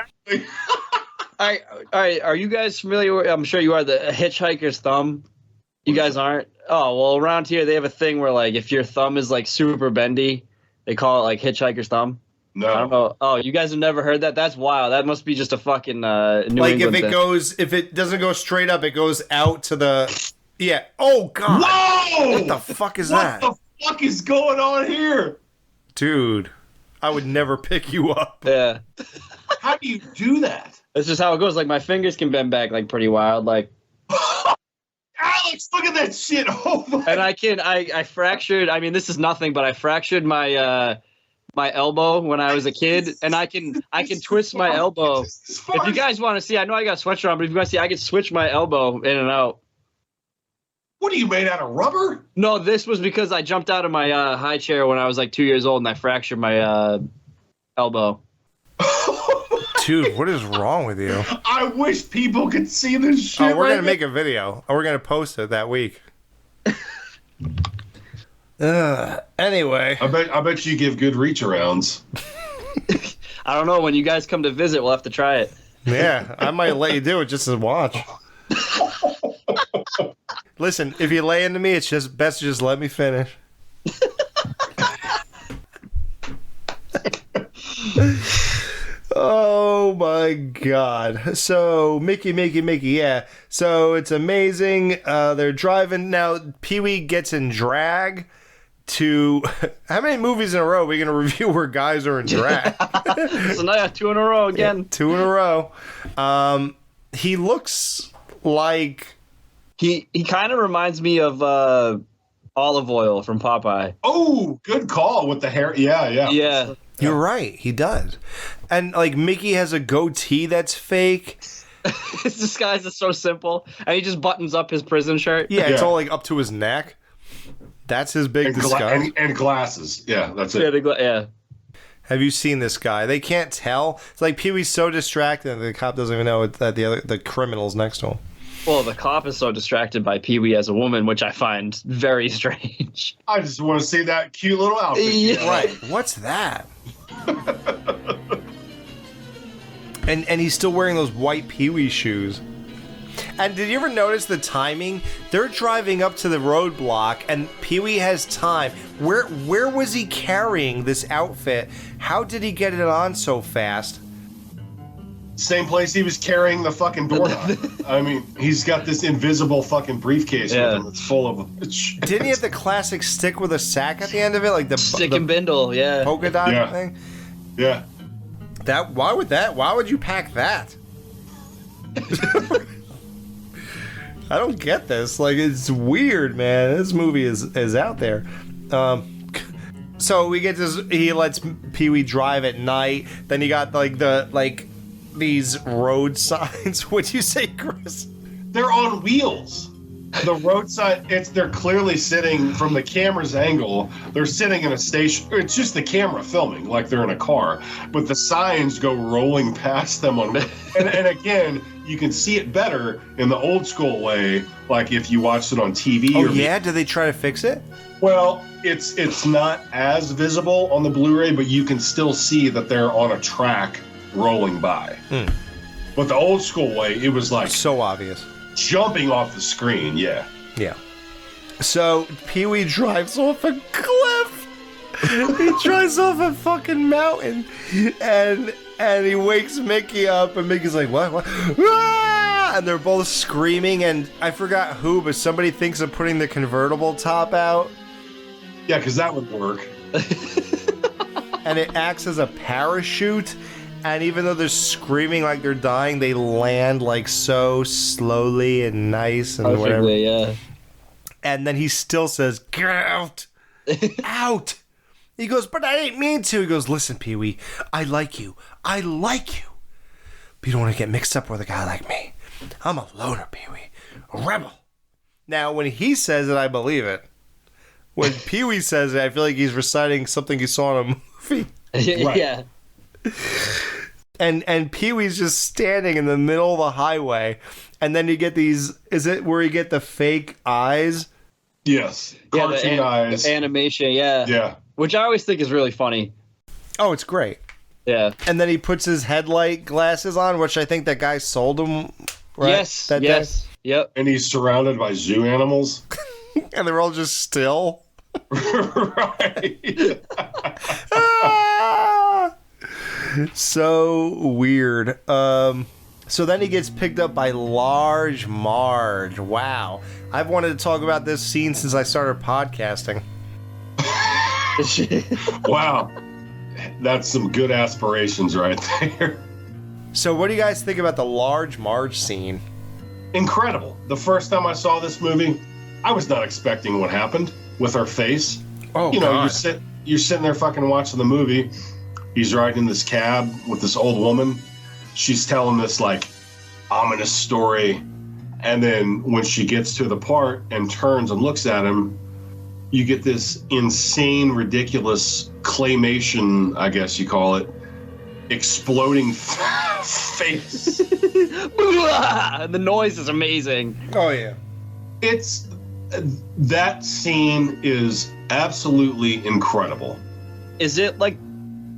all right, are you guys familiar with, I'm sure you are, the hitchhiker's thumb? You guys aren't? Oh, well, around here they have a thing where, like, if your thumb is, like, super bendy, they call it, like, hitchhiker's thumb. No. I don't know. Oh, you guys have never heard that? That's wild. That must be just a fucking New like England if it doesn't go straight up, it goes out to the... Yeah. Oh, God. Whoa! What the fuck is that? What the fuck is going on here? Dude, I would never pick you up. Yeah. How do you do that? That's just how it goes. Like, my fingers can bend back, like, pretty wild. Like... Alex, look at that shit. Oh, my... And I fractured... I mean, this is nothing, but I fractured my elbow when I was a kid, and I can twist my elbow. If you guys want to see, I know I got a sweatshirt on, but if you want to see, I can switch my elbow in and out. What are you made out of rubber? No, this was because I jumped out of my high chair when I was like 2 years old, and I fractured my elbow. Dude, what is wrong with you? I wish people could see this shit. Oh, we're gonna make a video. We're gonna post it that week. Anyway, I bet you give good reach arounds. I don't know. When you guys come to visit, we'll have to try it. yeah, I might let you do it just to watch. Listen, if you lay into me, it's just best to just let me finish. Oh my God. So Mickey, yeah. So it's amazing. They're driving now. Pee-wee gets in drag to how many movies in a row are we gonna review where guys are in drag? So now 2 in a row again. Yeah, 2 in a row. He looks like He kind of reminds me of Olive Oil from Popeye. Oh, good call with the hair. Yeah. You're right, he does. And like Mickey has a goatee that's fake. His disguise is so simple, and he just buttons up his prison shirt. Yeah, it's all like up to his neck. That's his big disguise. And glasses. Yeah, that's it. Yeah. Have you seen this guy? They can't tell. It's like Pee-wee's so distracted that the cop doesn't even know that the criminal's next to him. Well, the cop is so distracted by Pee-wee as a woman, which I find very strange. I just want to see that cute little outfit. Yeah. Right. What's that? and he's still wearing those white Pee-wee shoes. And did you ever notice the timing? They're driving up to the roadblock, and Pee-wee has time. Where was he carrying this outfit? How did he get it on so fast? Same place he was carrying the fucking doorknob. I mean, he's got this invisible fucking briefcase with him that's full of shit. Didn't he have the classic stick with a sack at the end of it? Like the stick and bindle, yeah. Polka dot thing? Yeah. Why would you pack that? I don't get this. Like, it's weird, man. This movie is out there. So we get this. He lets Pee-wee drive at night. Then you got these road signs. What'd you say, Chris? They're on wheels. The roadside. They're clearly sitting from the camera's angle. They're sitting in a station. It's just the camera filming like they're in a car, but the signs go rolling past them on. And again, you can see it better in the old school way, like if you watched it on TV. Oh yeah, did they try to fix it? Well, it's not as visible on the Blu-ray, but you can still see that they're on a track rolling by. But the old school way, it was like so obvious. Jumping off the screen, yeah. So Pee-wee drives off a cliff. He drives off a fucking mountain, and he wakes Mickey up, and Mickey's like, "What? Ah! And they're both screaming, and I forgot who, but somebody thinks of putting the convertible top out. Yeah, because that would work. And it acts as a parachute. And even though they're screaming like they're dying, they land like so slowly and nice and whatever. Yeah. And then he still says, "Get out! Out!" He goes, "But I didn't mean to." He goes, "Listen, Pee-wee, I like you. But you don't want to get mixed up with a guy like me. I'm a loner, Pee-wee. A rebel." Now, when he says it, I believe it. When Pee-wee says it, I feel like he's reciting something he saw in a movie. Right. Yeah. And Pee-wee's just standing in the middle of the highway, and then you get these. Is it where you get the fake eyes? Yes, cartoon eyes, the animation. Yeah, which I always think is really funny. Oh, it's great. Yeah, and then he puts his headlight glasses on, which I think that guy sold him. Right? Yes. That day? Yep. And he's surrounded by zoo animals, and they're all just still. Right. So weird. So then he gets picked up by Large Marge. Wow. I've wanted to talk about this scene since I started podcasting. Wow. That's some good aspirations right there. So what do you guys think about the Large Marge scene? Incredible. The first time I saw this movie, I was not expecting what happened with her face. Oh, God. You're sitting there fucking watching the movie. He's riding in this cab with this old woman. She's telling this like ominous story. And then when she gets to the part and turns and looks at him, you get this insane, ridiculous claymation, I guess you call it, exploding face. And the noise is amazing. Oh yeah. It's that scene is absolutely incredible. Is it like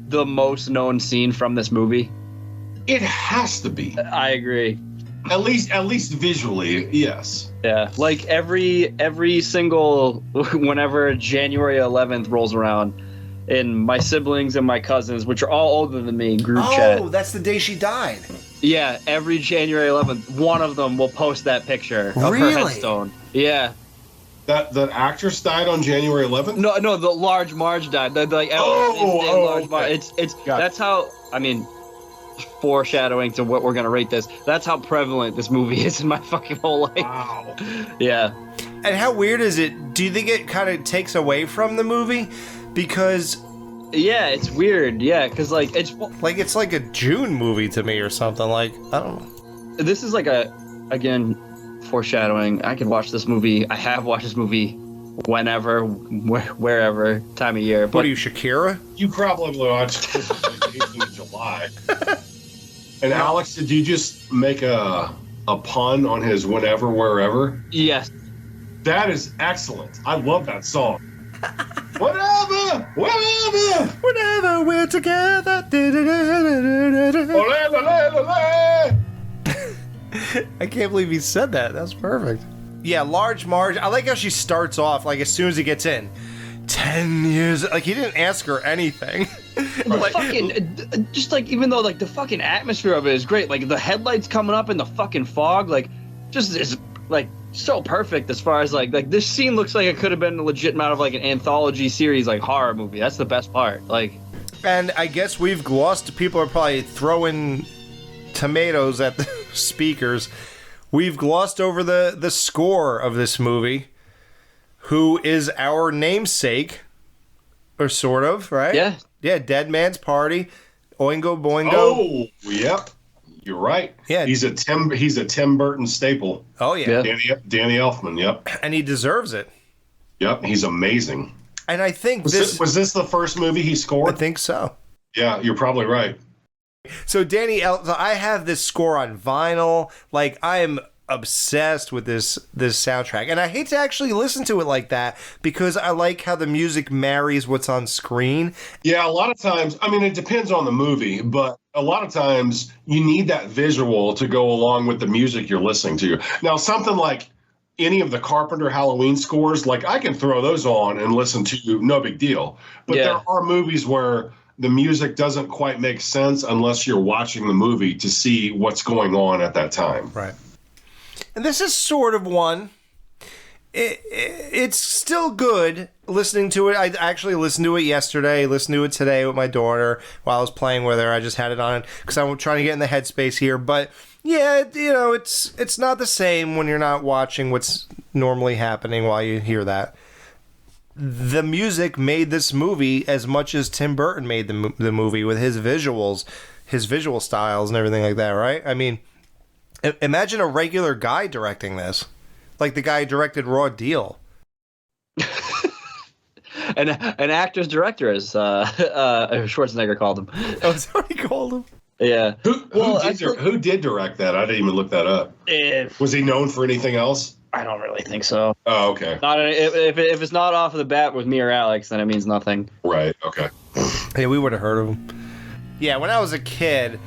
the most known scene from this movie? It has to be. I agree. At least visually, yes. Yeah, like every single whenever January 11th rolls around, and my siblings and my cousins, which are all older than me, group chat. Oh, that's the day she died. Yeah, every January 11th, one of them will post that picture of her headstone. Yeah. That actress died on January 11th? No, the Large Marge died. Large okay. Marge. That's how. I mean, foreshadowing to what we're gonna rate this. That's how prevalent this movie is in my fucking whole life. Wow. Yeah. And how weird is it? Do you think it kind of takes away from the movie? Because yeah, it's weird. Yeah, because like it's like a June movie to me or something. Like, I don't know. This is like again, foreshadowing. I could watch this movie. I have watched this movie whenever, wherever time of year. But what are you, Shakira? You probably watched it like 18th of July. And Alex, did you just make a pun on his whenever, wherever? Yes. That is excellent. I love that song. Whatever, we're together. Ole, ole, ole. I can't believe he said that. That's perfect. Yeah, Large Marge. I like how she starts off, like, as soon as he gets in. 10 years. Like, he didn't ask her anything. Like, fucking, just like, even though, like, the fucking atmosphere of it is great. Like, the headlights coming up in the fucking fog, like, just is, like, so perfect as far as, like, this scene looks like it could have been a legit amount of, like, an anthology series, like, horror movie. That's the best part. Like, and I guess we've glossed. People are probably throwing tomatoes at the speakers. We've glossed over the score of this movie, who is our namesake, or sort of, right? Yeah. Yeah, Dead Man's Party, Oingo Boingo. Oh, yep. You're right. Yeah. He's a Tim Burton staple. Oh, yeah. Danny Elfman, yep. And he deserves it. Yep, he's amazing. And I think was this the first movie he scored? I think so. Yeah, you're probably right. So I have this score on vinyl. Like, I am obsessed with this soundtrack, and I hate to actually listen to it like that because I like how the music marries what's on screen. Yeah, a lot of times, I mean, it depends on the movie, but a lot of times you need that visual to go along with the music you're listening to. Now, something like any of the Carpenter Halloween scores, like, I can throw those on and listen to, no big deal. But there are movies where the music doesn't quite make sense unless you're watching the movie to see what's going on at that time. Right. And this is sort of one. It's still good listening to it. I actually listened to it yesterday, listened to it today with my daughter while I was playing with her. I just had it on because I'm trying to get in the headspace here. But yeah, you know, it's not the same when you're not watching what's normally happening while you hear that. The music made this movie as much as Tim Burton made the movie with his visuals, his visual styles and everything like that, right? I mean, imagine a regular guy directing this. Like the guy who directed Raw Deal. an actor's director, as Schwarzenegger called him. Oh, is that what he called him? Yeah. Who did direct that? I didn't even look that up. Was he known for anything else? I don't really think so. Oh, okay. If it's not off of the bat with me or Alex, then it means nothing. Right, okay. Hey, we would have heard of him. Yeah, when I was a kid,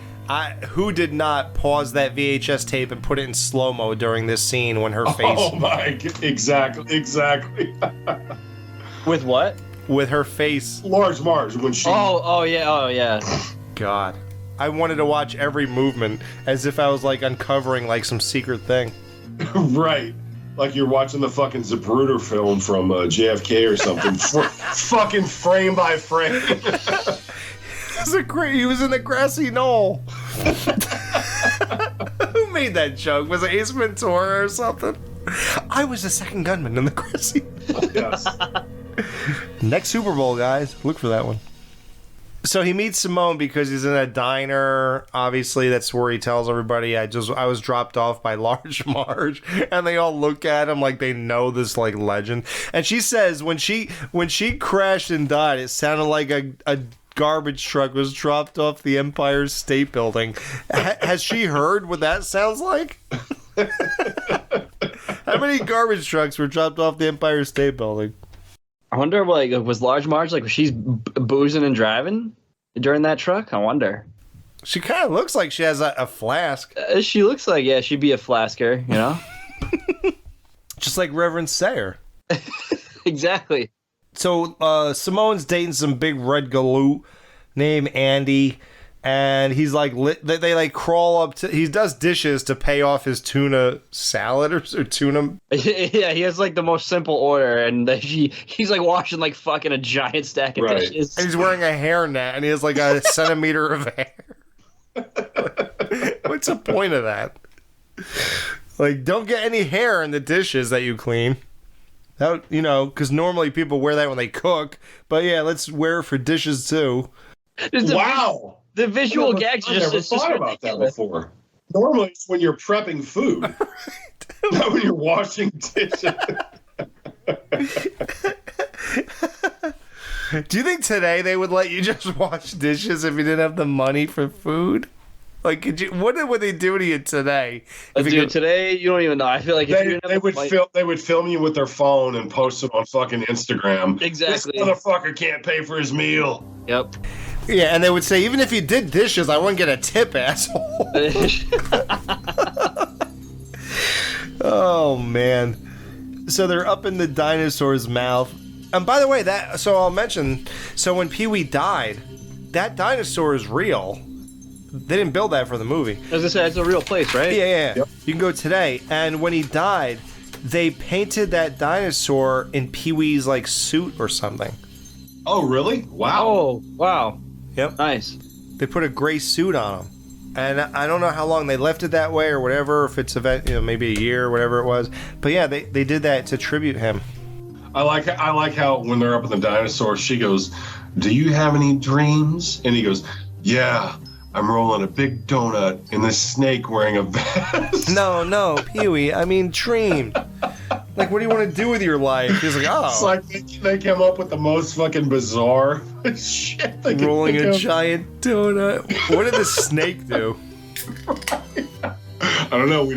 who did not pause that VHS tape and put it in slow-mo during this scene when her face... Oh my God, exactly. With what? With her face. Large Marge, when she... Oh yeah. God. I wanted to watch every movement as if I was, like, uncovering, like, some secret thing. Right. Like you're watching the fucking Zapruder film from JFK or something. Fucking frame by frame. He was in the grassy knoll. Who made that joke? Was it Ace Ventura or something? I was the second gunman in the grassy knoll. Yes. Next Super Bowl, guys. Look for that one. So he meets Simone because he's in a diner. Obviously, that's where he tells everybody, I was dropped off by Large Marge, and they all look at him like they know this legend. And she says when she crashed and died, it sounded like a garbage truck was dropped off the Empire State Building. Has she heard what that sounds like? How many garbage trucks were dropped off the Empire State Building? I wonder, like, was Large Marge, like, was she boozing and driving during that truck? I wonder. She kind of looks like she has a flask. She looks like, yeah, she'd be a flasker, you know? Just like Reverend Sayer. Exactly. So Simone's dating some big red galoot named Andy, and he's like, they like crawl up to, he does dishes to pay off his tuna salad or tuna. Yeah, he has like the most simple order, and he's like washing like fucking a giant stack of dishes. And he's wearing a hairnet, and he has like a centimeter of hair. What's the point of that? Like, don't get any hair in the dishes that you clean. That, you know, because normally people wear that when they cook. But yeah, let's wear it for dishes too. Wow. The visual gags just. I never thought about that before. Normally it's when you're prepping food, not when you're washing dishes. Do you think today they would let you just wash dishes if you didn't have the money for food? Like, what would they do to you today? Dude, today you don't even know. I feel like they would film you with their phone and post it on fucking Instagram. Exactly. This motherfucker can't pay for his meal. Yep. Yeah, and they would say, even if you did dishes, I wouldn't get a tip, asshole. Oh man. So they're up in the dinosaur's mouth. And by the way, I'll mention, so when Pee-wee died, that dinosaur is real. They didn't build that for the movie. As I said, it's a real place, right? Yeah. Yep. You can go today. And when he died, they painted that dinosaur in Pee-wee's like suit or something. Oh, really? Wow. Oh, wow. Yep. Nice. They put a gray suit on him. And I don't know how long they left it that way or whatever, if it's maybe a year or whatever it was. But yeah, they did that to tribute him. I like how when they're up in the dinosaur, she goes, "Do you have any dreams?" And he goes, "Yeah, I'm rolling a big donut in this snake wearing a vest." No, Pee-wee, I mean dreamed. Like, what do you want to do with your life? He's like, oh. It's like they came up with the most fucking bizarre shit. Rolling a giant donut. What did the snake do? I don't know. We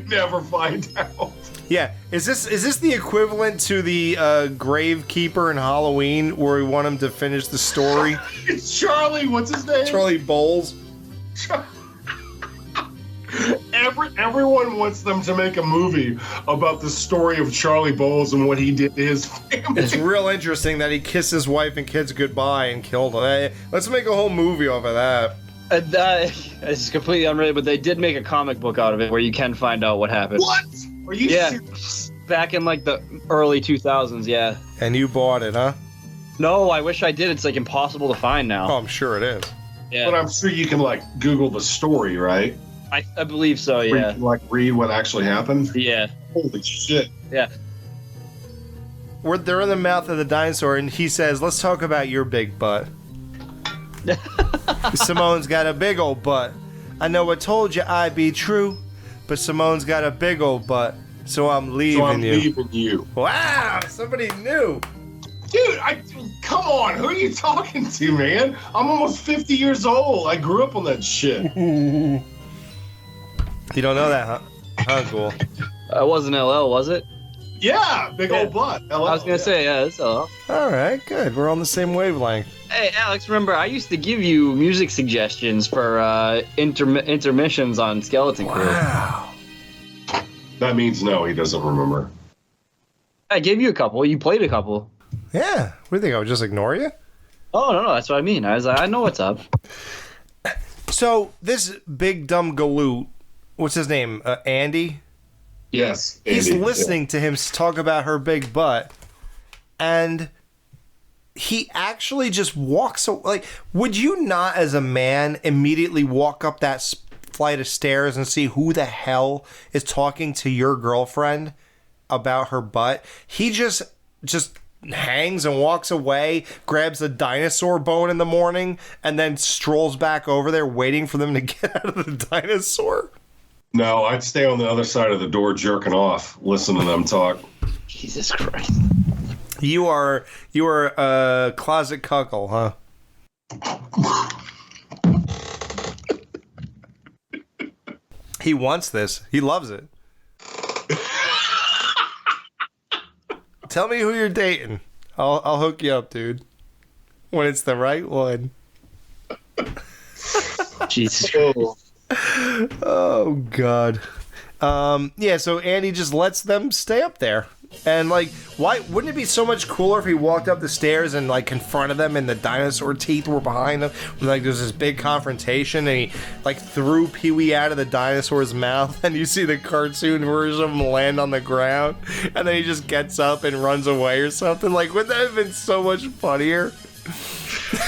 never find out. Yeah, is this the equivalent to the gravekeeper in Halloween, where we want him to finish the story? It's Charlie. What's his name? Charlie Bowles. Everyone wants them to make a movie about the story of Charlie Bowles and what he did to his family. It's real interesting that he kissed his wife and kids goodbye and killed them. Hey, let's make a whole movie off of that. It's completely unrelated, but they did make a comic book out of it where you can find out what happened. What? Are you serious? Back in like the early 2000s, yeah. And you bought it, huh? No, I wish I did. It's like impossible to find now. Oh, I'm sure it is. Yeah. But I'm sure you can like Google the story, right? I believe so, yeah. Where you can, like, read what actually happened? Yeah. Holy shit. Yeah. They're in the mouth of the dinosaur, and he says, "Let's talk about your big butt." Simone's got a big old butt. I know I told you I'd be true, but Simone's got a big old butt, so I'm leaving you. Wow, somebody knew. Dude, come on, who are you talking to, man? I'm almost 50 years old. I grew up on that shit. You don't know that, huh? Huh, Ghoul? It wasn't LL, was it? Yeah, big old butt. I was going to say, yeah, it's LL. All right, good. We're on the same wavelength. Hey, Alex, remember, I used to give you music suggestions for intermissions on Skeleton Crew. Wow. That means no, he doesn't remember. I gave you a couple. You played a couple. Yeah. What do you think? I would just ignore you? Oh, no, that's what I mean. I was like, I know what's up. So, this big dumb galoot, what's his name? Andy? Yes. He's Andy, listening to him talk about her big butt, and he actually just walks away. Like, would you not, as a man, immediately walk up that flight of stairs and see who the hell is talking to your girlfriend about her butt? He just hangs and walks away, grabs a dinosaur bone in the morning, and then strolls back over there waiting for them to get out of the dinosaur. No, I'd stay on the other side of the door jerking off, listen to them talk. Jesus Christ. You are a closet cuckold, huh? He wants this. He loves it. Tell me who you're dating. I'll hook you up, dude. When it's the right one. Jesus. Oh God. Yeah, so Andy just lets them stay up there. And like, why wouldn't it be so much cooler if he walked up the stairs and like confronted them and the dinosaur teeth were behind him? Like there's this big confrontation and he like threw Pee-wee out of the dinosaur's mouth and you see the cartoon version of him land on the ground and then he just gets up and runs away or something. Like, wouldn't that have been so much funnier?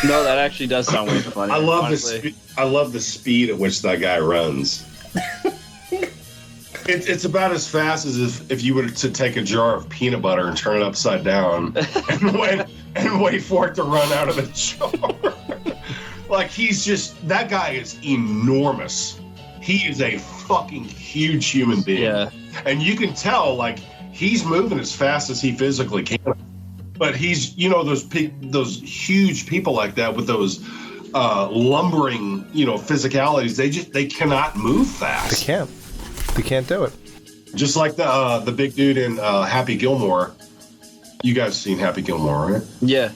No, that actually does sound way funny. I love the speed at which that guy runs. It's about as fast as if you were to take a jar of peanut butter and turn it upside down and wait for it to run out of the jar. Like, that guy is enormous. He is a fucking huge human being. Yeah. And you can tell, like, he's moving as fast as he physically can. But he's, those huge people like that with those lumbering, physicalities, they cannot move fast. They can't do it. Just like the big dude in Happy Gilmore. You guys seen Happy Gilmore, right? Yeah.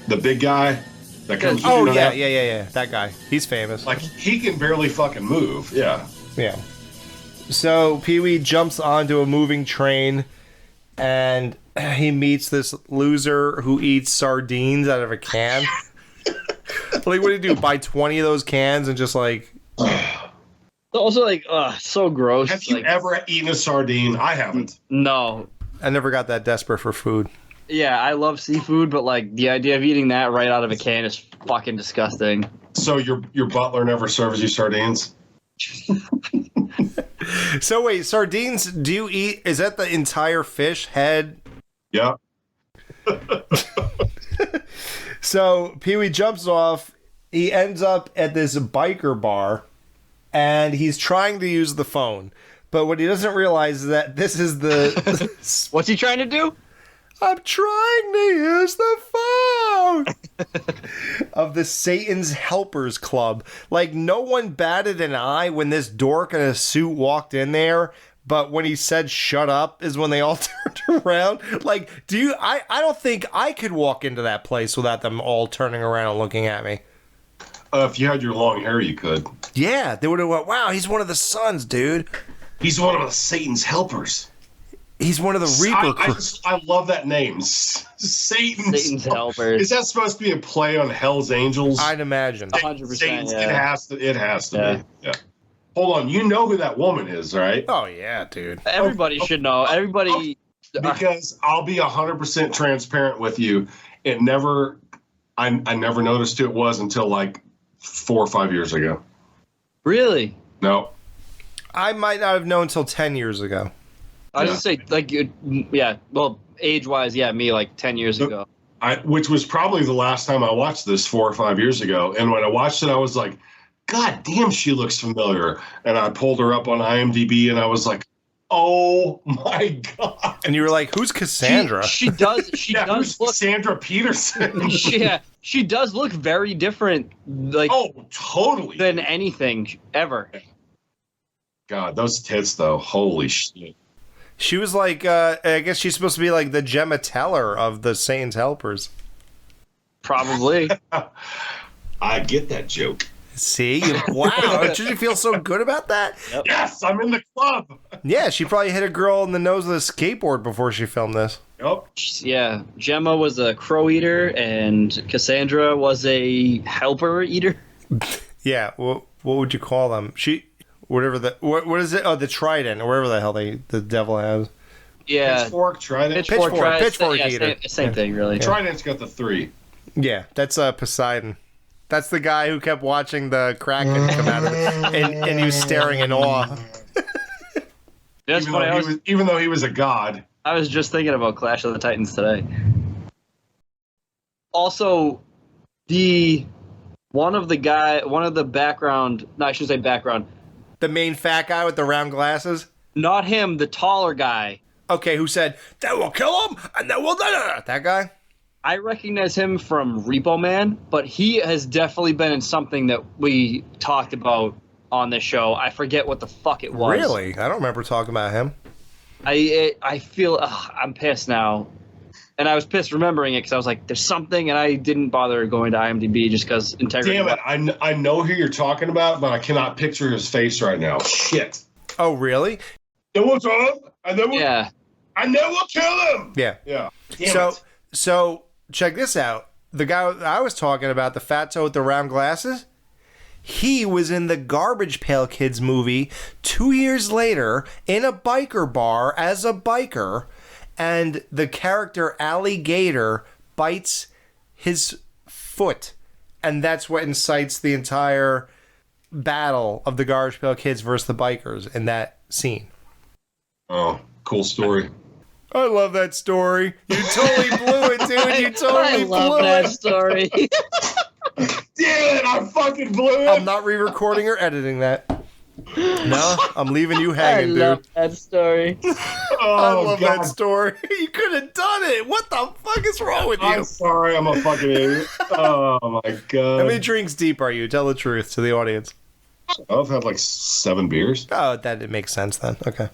The big guy that comes. Oh yeah. That guy. He's famous. Like, he can barely fucking move. Yeah. Yeah. So Pee-wee jumps onto a moving train, and he meets this loser who eats sardines out of a can. Like, what do you do? Buy 20 of those cans and just like. Also, like, so gross. Have you ever eaten a sardine? I haven't. No. I never got that desperate for food. Yeah, I love seafood, but like the idea of eating that right out of a can is fucking disgusting. So your butler never serves you sardines? So wait, sardines, do you eat, is that the entire fish head? Yeah. So Pee-wee jumps off. He ends up at this biker bar, and he's trying to use the phone. But what he doesn't realize is that this is the... What's he trying to do? I'm trying to use the phone of the Satan's Helpers Club. Like, no one batted an eye when this dork in a suit walked in there, but when he said shut up is when they all turned around. Like, I don't think I could walk into that place without them all turning around and looking at me. If you had your long hair, you could. Yeah, they would have went, wow, he's one of the sons, dude. He's one of the Satan's helpers. He's one of the Reaper crew. I love that name. Satan's helpers. Is that supposed to be a play on Hell's Angels? I'd imagine. 100%. Yeah. It has to be. Yeah. Hold on. You know who that woman is, right? Oh, yeah, dude. Everybody should know. Everybody. Because I'll be 100% transparent with you. I never noticed who it was until like 4 or 5 years ago. Really? No. I might not have known until 10 years ago. I was going to say, like, yeah, well, age-wise, yeah, me, like, 10 years ago. Which was probably the last time I watched this 4 or 5 years ago. And when I watched it, I was like, God damn, she looks familiar. And I pulled her up on IMDb, and I was like, oh, my God. And you were like, who's Cassandra? She does look... Cassandra Peterson. She does look very different, like... Oh, totally. Than anything, ever. God, those tits, though, holy shit. She was like, I guess she's supposed to be like the Gemma Teller of the Satan's Helpers. Probably. I get that joke. See? Wow. Did you feel so good about that? Yep. Yes, I'm in the club. Yeah, she probably hit a girl in the nose with a skateboard before she filmed this. Yep. Yeah. Gemma was a crow eater, and Cassandra was a helper eater. Yeah. What would you call them? What is it? Oh, the trident, or whatever the hell the devil has. Yeah. Pitchfork, trident. Pitchfork yeah, eater. Same thing, really. Yeah. Trident's got the 3. Yeah, that's Poseidon. That's the guy who kept watching the Kraken come out of it, and he was staring in awe. That's funny. Even though he was a god. I was just thinking about Clash of the Titans today. Also, one of the background. No, I shouldn't say background. The main fat guy with the round glasses? Not him, the taller guy. Okay, who said, "Then we'll kill him, and then we'll..." That guy? I recognize him from Repo Man, but he has definitely been in something that we talked about on this show. I forget what the fuck it was. Really? I don't remember talking about him. I feel I'm pissed now. And I was pissed remembering it because I was like, there's something, and I didn't bother going to IMDb just because integrity. Damn it, I know who you're talking about, but I cannot picture his face right now. Shit. Oh, really? It was up, and then Yeah. I never kill him. Yeah. Yeah. Damn it. So check this out. The guy I was talking about, the fatso with the round glasses, he was in the Garbage Pail Kids movie 2 years later in a biker bar as a biker, and the character Alligator bites his foot, and that's what incites the entire battle of the Garbage Pail Kids versus the bikers in that scene. Oh, cool story. I love that story. You totally blew it, dude. You totally blew I love that it. story. Damn it, I fucking blew it. I'm not re-recording or editing that. No, I'm leaving you hanging, dude. I love that story. I love that story. You could have done it. What the fuck is wrong with you? I'm sorry, I'm a fucking idiot. Oh my god. How many drinks deep are you? Tell the truth to the audience. I've had like 7 beers. Oh, that it makes sense then. Okay.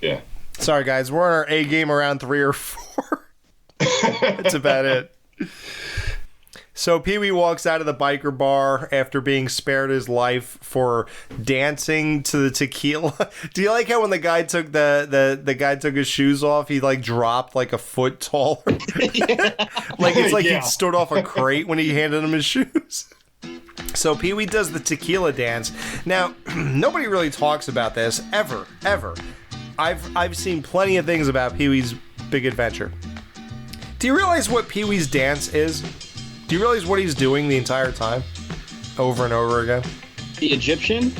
Yeah. Sorry, guys. We're on our A game around 3 or 4. That's about it. So Pee-wee walks out of the biker bar after being spared his life for dancing to the tequila. Do you like how when the guy took the guy took his shoes off, he like dropped like a foot taller? Like it's like he stood off a crate when he handed him his shoes. So Pee-wee does the tequila dance. Now, nobody really talks about this ever. I've seen plenty of things about Pee-wee's Big Adventure. Do you realize what Pee-wee's dance is? Do you realize what he's doing the entire time? Over and over again? The Egyptian?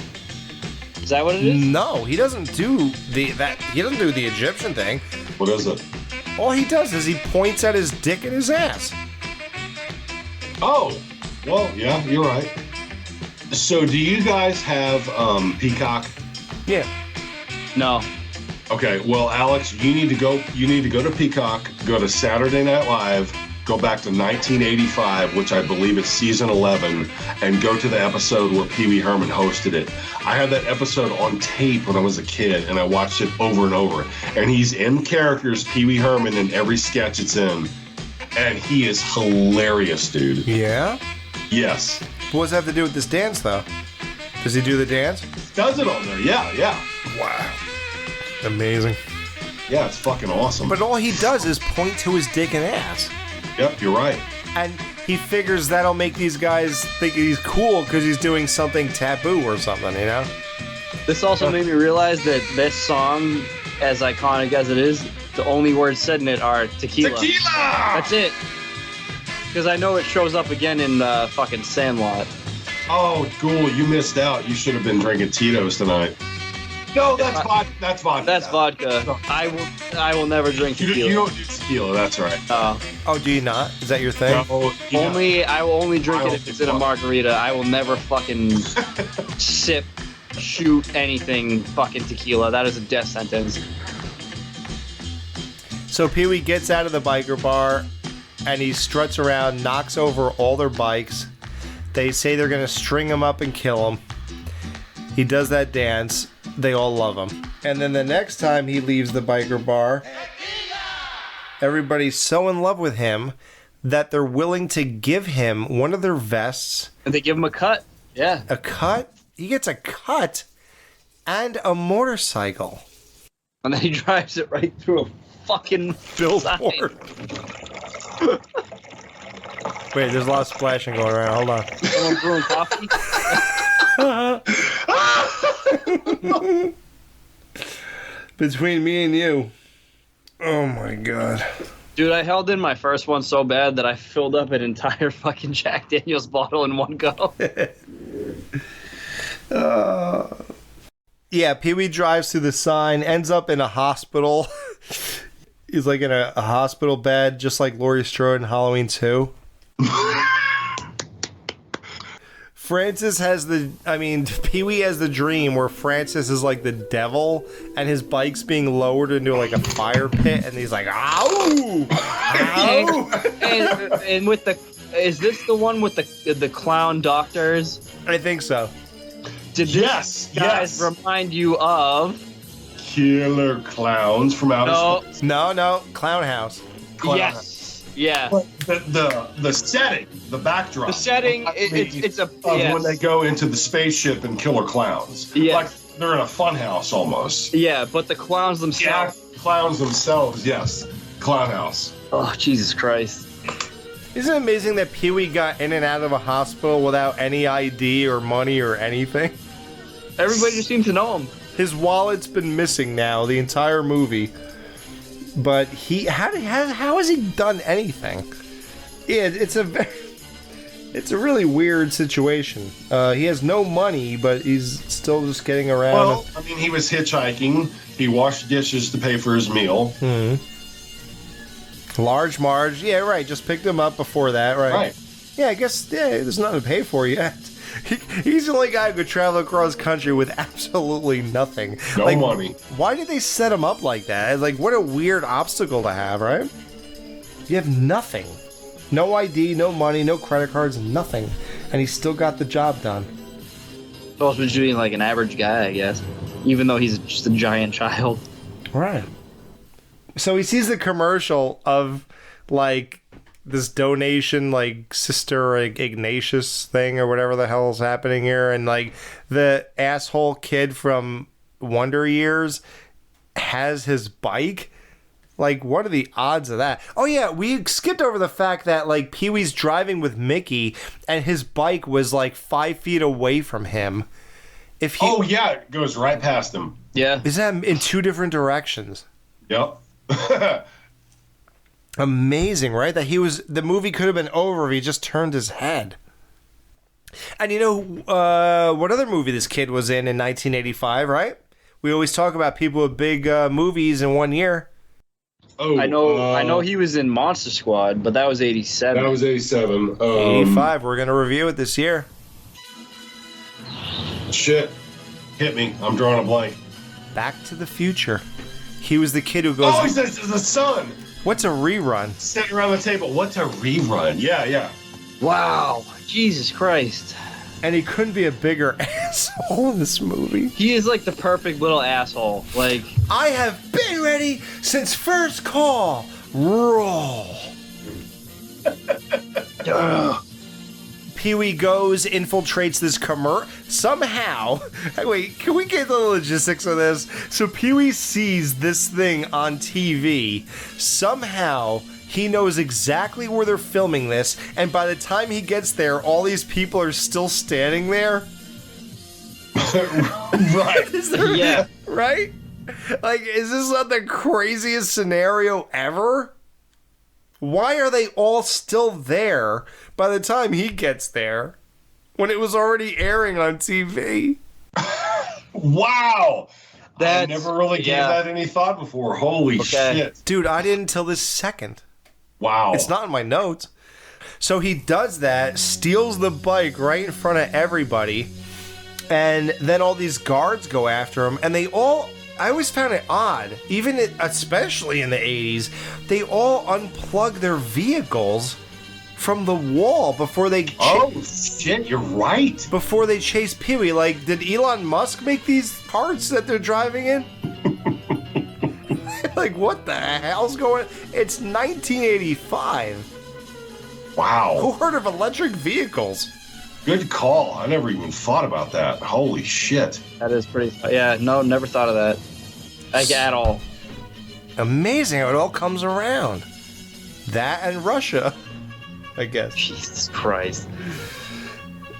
Is that what it is? No, he doesn't do he doesn't do the Egyptian thing. What is it? All he does is he points at his dick and his ass. Oh, well, yeah, you're right. So do you guys have Peacock? Yeah. No. Okay, well, Alex, you need to go to Peacock, go to Saturday Night Live, go back to 1985, which I believe is season 11, and go to the episode where Pee Wee Herman hosted it. I had that episode on tape when I was a kid, and I watched it over and over. And he's in character as Pee Wee Herman in every sketch it's in. And he is hilarious, dude. Yeah? Yes. What does that have to do with this dance, though? Does he do the dance? Does it on there, yeah. Wow. Amazing. Yeah, it's fucking awesome. But all he does is point to his dick and ass. Yep, you're right. And he figures that'll make these guys think he's cool because he's doing something taboo or something, you know? This also made me realize that this song, as iconic as it is, the only words said in it are tequila. Tequila! That's it. Because I know it shows up again in fucking Sandlot. Oh, Ghoul, you missed out. You should have been drinking Tito's tonight. No, that's vodka. That's vodka. That's vodka. I will never drink tequila. You don't do tequila, that's right. Oh, do you not? Is that your thing? No, I will only drink it if it's in a margarita. I will never fucking sip, shoot anything fucking tequila. That is a death sentence. So Pee-wee gets out of the biker bar and he struts around, knocks over all their bikes. They say they're going to string him up and kill him. He does that dance. They all love him. And then the next time he leaves the biker bar, everybody's so in love with him that they're willing to give him one of their vests. And they give him a cut. Yeah. A cut? He gets a cut and a motorcycle. And then he drives it right through a fucking Billboard. Wait, there's a lot of splashing going around. Hold on. Someone brewing coffee? Between me and you. Oh my god. Dude, I held in my first one so bad that I filled up an entire fucking Jack Daniels bottle in one go. Yeah, Pee-wee drives through the sign, ends up in a hospital. He's like in a hospital bed, just like Laurie Strode in Halloween 2. Pee-wee has the dream where Francis is like the devil and his bike's being lowered into like a fire pit and he's like, ow! Ow! and with the, is this the one with the clown doctors? I think so. Did this guys remind you of Killer Clowns from Outer Space? No, Clown House. Yes. Yeah. The setting, the backdrop. The setting, it's when they go into the spaceship and Killer Clowns. Yeah. Like they're in a fun house almost. Yeah, but the clowns themselves. Yeah, clowns themselves, yes. Clown house. Oh, Jesus Christ. Isn't it amazing that Pee-wee got in and out of a hospital without any ID or money or anything? Everybody just seems to know him. His wallet's been missing now the entire movie. But how has he done anything? Yeah, it's a really weird situation. He has no money, but he's still just getting around. Well, I mean, he was hitchhiking. He washed dishes to pay for his meal. Mm-hmm. Large Marge, yeah, right. Just picked him up before that, right? Right. Yeah, I guess there's nothing to pay for yet. He's the only guy who could travel across country with absolutely nothing. No money. Why did they set him up like that? Like, what a weird obstacle to have, right? You have nothing. No ID, no money, no credit cards, nothing. And he still got the job done. Supposed to be shooting like an average guy, I guess. Even though he's just a giant child. Right. So he sees the commercial of, like, this donation, like, Sister Ignatius thing or whatever the hell is happening here. And, like, the asshole kid from Wonder Years has his bike. Like, what are the odds of that? Oh, yeah, we skipped over the fact that, like, Pee-wee's driving with Mickey and his bike was, like, 5 feet away from him. Oh, yeah, it goes right past him. Yeah. Is that in two different directions? Yep. Amazing, right? That the movie could have been over if he just turned his head. And you know, what other movie this kid was in 1985, right? We always talk about people with big movies in 1 year. Oh, I know he was in Monster Squad, but that was 87. That was 87. 85, we're going to review it this year. Shit. Hit me. I'm drawing a blank. Back to the Future. He was the kid who goes... Oh, he says the son. What's a rerun? Sitting around the table. What's a rerun? Yeah. Wow. Jesus Christ. And he couldn't be a bigger asshole in this movie. He is like the perfect little asshole. Like, I have been ready since first call. Roll. Pee-wee goes, infiltrates this somehow. Wait, can we get the logistics of this? So Pee-wee sees this thing on TV. Somehow, he knows exactly where they're filming this, and by the time he gets there, all these people are still standing there. Right. yeah. Right? Like, is this not the craziest scenario ever? Why are they all still there by the time he gets there when it was already airing on TV? Wow. I never really gave that any thought before. Holy shit. Dude, I didn't until this second. Wow. It's not in my notes. So he does that, steals the bike right in front of everybody, and then all these guards go after him, and they all... I always found it odd, especially in the 80s, they all unplug their vehicles from the wall before they... Oh, shit, you're right. Before they chase Pee-wee. Like, did Elon Musk make these parts that they're driving in? Like, what the hell's going on? It's 1985. Wow. Who heard of electric vehicles? Good call. I never even thought about that. Holy shit. That is pretty... Yeah, no, never thought of that. Like, at all. Amazing how it all comes around. That and Russia, I guess. Jesus Christ.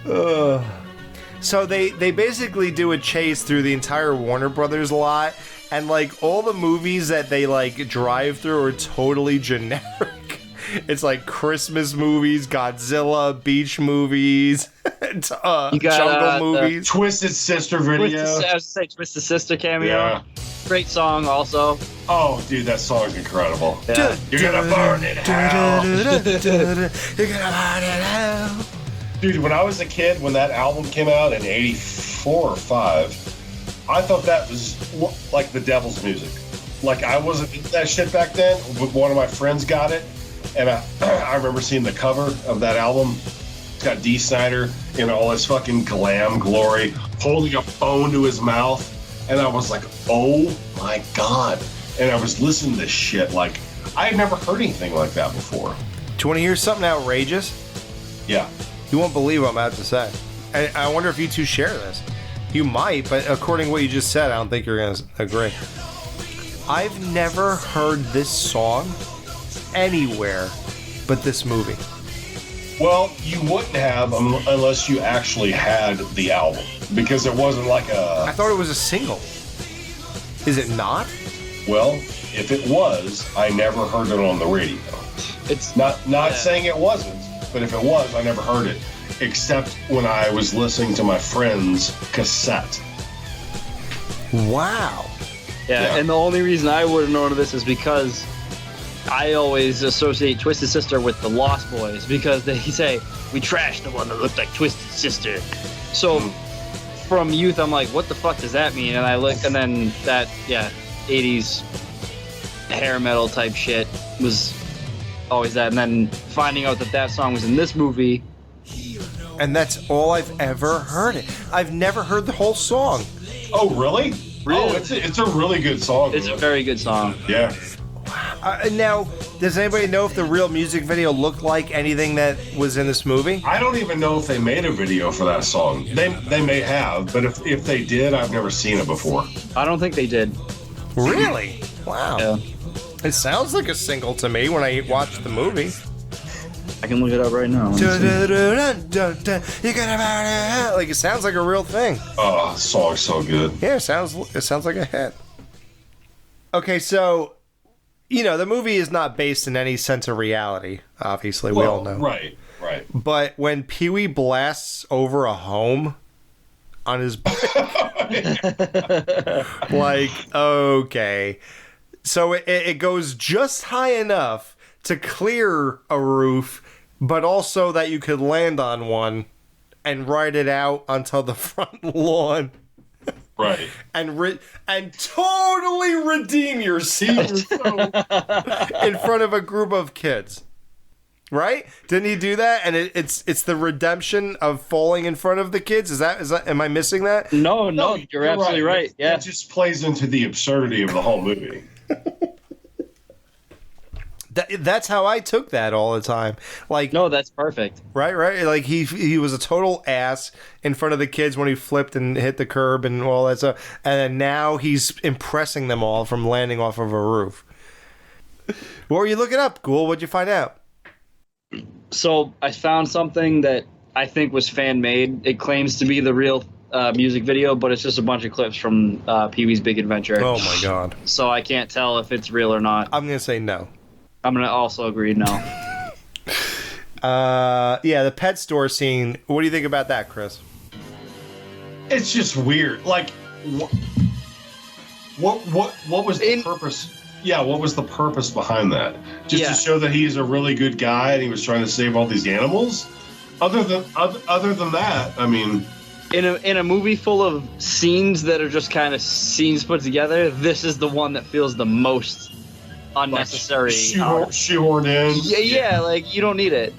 So they basically do a chase through the entire Warner Brothers lot, and like all the movies that they like drive through are totally generic. It's like Christmas movies, Godzilla, beach movies, jungle movies. Twisted Sister video. I was going to say Twisted Sister cameo. Yeah. Great song also. Oh, dude, that song's incredible. Yeah. You're gonna burn it hell. You're gonna burn it hell. Dude, when I was a kid, when that album came out in 84 or 5, I thought that was like the devil's music. Like, I wasn't into that shit back then, but one of my friends got it, and I remember seeing the cover of that album. It's got Dee Snider in all his fucking glam glory, holding a phone to his mouth, and I was like, oh my God. And I was listening to this shit like, I had never heard anything like that before. Do you want to hear something outrageous? Yeah. You won't believe what I'm about to say. I wonder if you two share this. You might, but according to what you just said, I don't think you're going to agree. I've never heard this song anywhere but this movie. Well, you wouldn't have unless you actually had the album, because it wasn't like a... I thought it was a single. Is it not? Well, if it was, I never heard it on the radio. It's not saying it wasn't, but if it was, I never heard it, except when I was listening to my friend's cassette. Wow. Yeah, and the only reason I would have known of this is because I always associate Twisted Sister with the Lost Boys, because they say, we trashed the one that looked like Twisted Sister. So from youth, I'm like, what the fuck does that mean? And I look, and then that, 80s hair metal type shit was always that. And then finding out that song was in this movie. And that's all I've ever heard it. I've never heard the whole song. Oh, really? Really? Oh, it's a really good song. It's a very good song. Yeah. Now, does anybody know if the real music video looked like anything that was in this movie? I don't even know if they made a video for that song. They may have, but if they did, I've never seen it before. I don't think they did. Really? Wow. Yeah. It sounds like a single to me when I watched the movie. I can look it up right now. Like, it sounds like a real thing. Oh, the song's so good. Yeah, it sounds like a hit. Okay, so, the movie is not based in any sense of reality, obviously, we all know. Right. But when Pee-wee blasts over a home on his bike, like, okay. So it goes just high enough to clear a roof, but also that you could land on one and ride it out onto the front lawn. Right. And totally redeem yourself in front of a group of kids. Right? Didn't he do that? And it's the redemption of falling in front of the kids? Is that am I missing that? No, you're absolutely right. Yeah. It just plays into the absurdity of the whole movie. That's how I took that all the time. Like, no, that's perfect. Right. Like he was a total ass in front of the kids when he flipped and hit the curb and all that stuff. And then now he's impressing them all from landing off of a roof. What were you looking up, Ghoul? What'd you find out? So I found something that I think was fan made. It claims to be the real music video, but it's just a bunch of clips from Pee-wee's Big Adventure. Oh my God. So I can't tell if it's real or not. I'm gonna say no. I'm gonna also agree no. The pet store scene. What do you think about that, Chris? It's just weird. Like, what was the purpose? Yeah, what was the purpose behind that? Just to show that he's a really good guy and he was trying to save all these animals. Other than that, I mean, in a movie full of scenes that are just kind of scenes put together, this is the one that feels the most unnecessary. Shoehorned in. Yeah, like, you don't need it.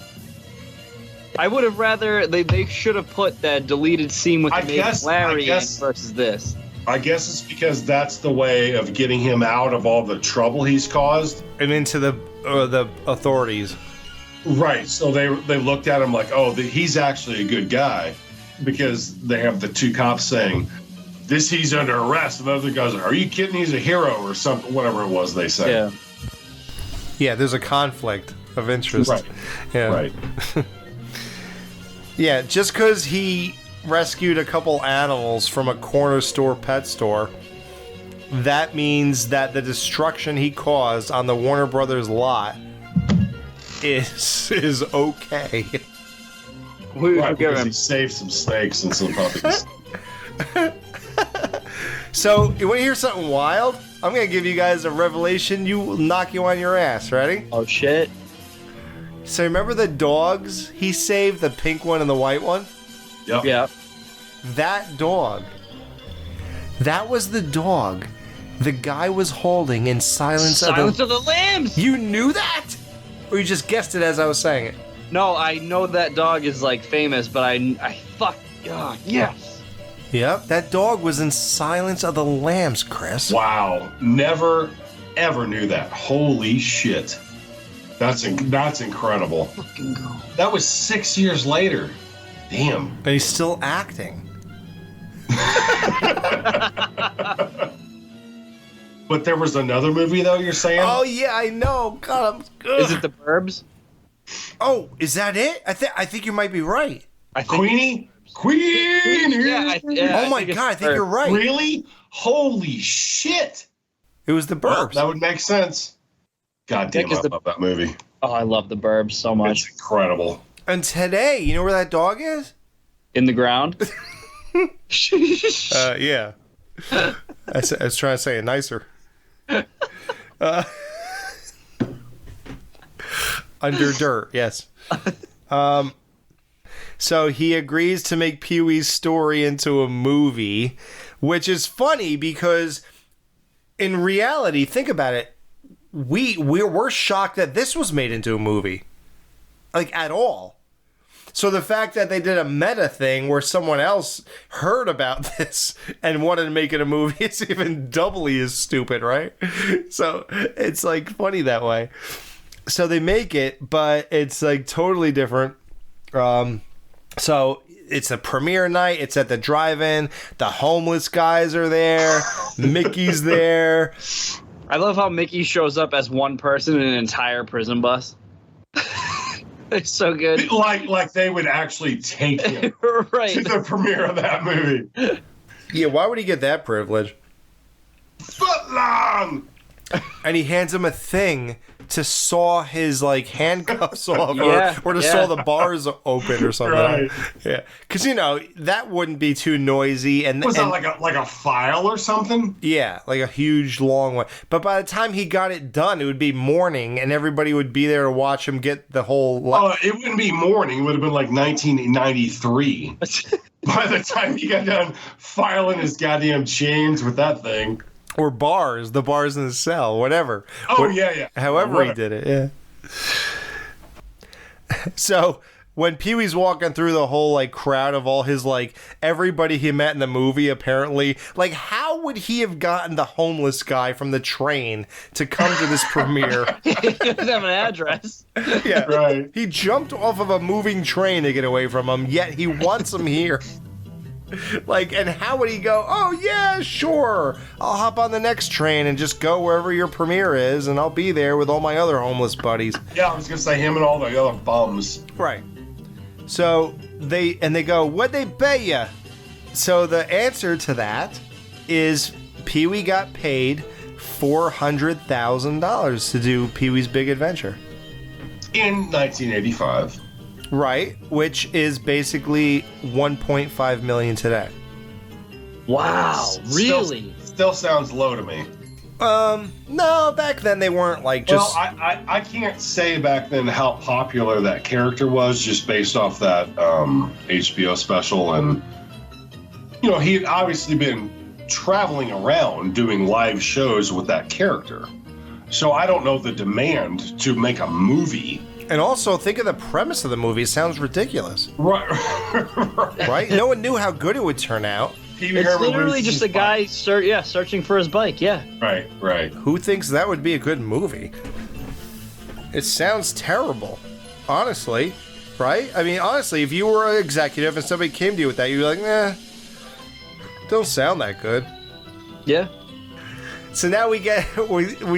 I would have rather they should have put that deleted scene with Larry in versus this. I guess it's because that's the way of getting him out of all the trouble he's caused and into the authorities. Right. So they looked at him like, oh, he's actually a good guy, because they have the two cops saying, he's under arrest, and the other guys are you kidding? He's a hero or something, whatever it was they say. Yeah. Yeah, there's a conflict of interest. Right. Yeah. Right. Yeah, just because he rescued a couple animals from a corner store pet store, that means that the destruction he caused on the Warner Brothers lot is okay. Right, because he saved some snakes and some puppies. So, you want to hear something wild? I'm going to give you guys a revelation. Knock you on your ass. Ready? Oh, shit. So remember the dogs he saved, the pink one and the white one? Yep. Yeah. That dog. That was the dog the guy was holding in Silence Silence of the Lambs! You knew that? Or you just guessed it as I was saying it? No, I know that dog is like famous, but I fuck. Oh, yes. Yep, that dog was in Silence of the Lambs, Chris. Wow. Never, ever knew that. Holy shit. That's incredible. Fucking go. That was 6 years later. Damn. And he's still acting. But there was another movie, though, you're saying? Oh, yeah, I know. God, I'm good. Is it The Burbs? Oh, is that it? I think you might be right. I think Queenie? Queenie! Yeah, Oh my God, I think you're right. Really? Holy shit! It was The Well, Burbs. that would make sense. God damn, Nick is I love that movie. Oh, I love The Burbs so much. It's incredible. And today, you know where that dog is? In the ground? Yeah. I was trying to say it nicer. Under dirt, yes. So he agrees to make Pee-wee's story into a movie, which is funny because in reality, think about it, we're shocked that this was made into a movie. Like, at all. So the fact that they did a meta thing where someone else heard about this and wanted to make it a movie is even doubly as stupid, right? So it's like funny that way. So they make it, but it's like totally different. So it's a premiere night. It's at the drive-in. The homeless guys are there. Mickey's there. I love how Mickey shows up as one person in an entire prison bus. It's so good. Like they would actually take him Right. to the premiere of that movie. Yeah, why would he get that privilege? Footlong! And he hands him a thing to saw his like handcuffs off, Yeah, or to yeah. saw the bars open or something. Right. Yeah, because that wouldn't be too noisy. And Was that like a file or something? yeah, like a huge long one. But by the time he got it done, it would be morning, and everybody would be there to watch him get the whole. Oh, it wouldn't be morning. It would have been like 1993. By the time he got done filing his goddamn chains with that thing. Or the bars in the cell, whatever. Oh, yeah. However he did it, yeah. So when Pee-wee's walking through the whole like crowd of all his like everybody he met in the movie, apparently, like how would he have gotten the homeless guy from the train to come to this premiere? He doesn't have an address. Yeah, Right. He jumped off of a moving train to get away from him, yet he wants him here. Like, and how would he go, oh, yeah, sure, I'll hop on the next train and just go wherever your premiere is, and I'll be there with all my other homeless buddies. Yeah, I was going to say him and all the other bums. Right. So they go, what'd they pay you? So the answer to that is Pee-wee got paid $400,000 to do Pee-wee's Big Adventure. In 1985. Right, which is basically $1.5 million today. Wow, really? Still sounds low to me. No, back then they weren't like just. Well, I can't say back then how popular that character was just based off that HBO special. And, he had obviously been traveling around doing live shows with that character. So I don't know the demand to make a movie. And also, think of the premise of the movie. It sounds ridiculous. Right. Right? No one knew how good it would turn out. It's literally just a guy searching for his bike, yeah. Right. Who thinks that would be a good movie? It sounds terrible. Honestly. Right? I mean, honestly, if you were an executive and somebody came to you with that, you'd be like, nah, don't sound that good. Yeah. So now we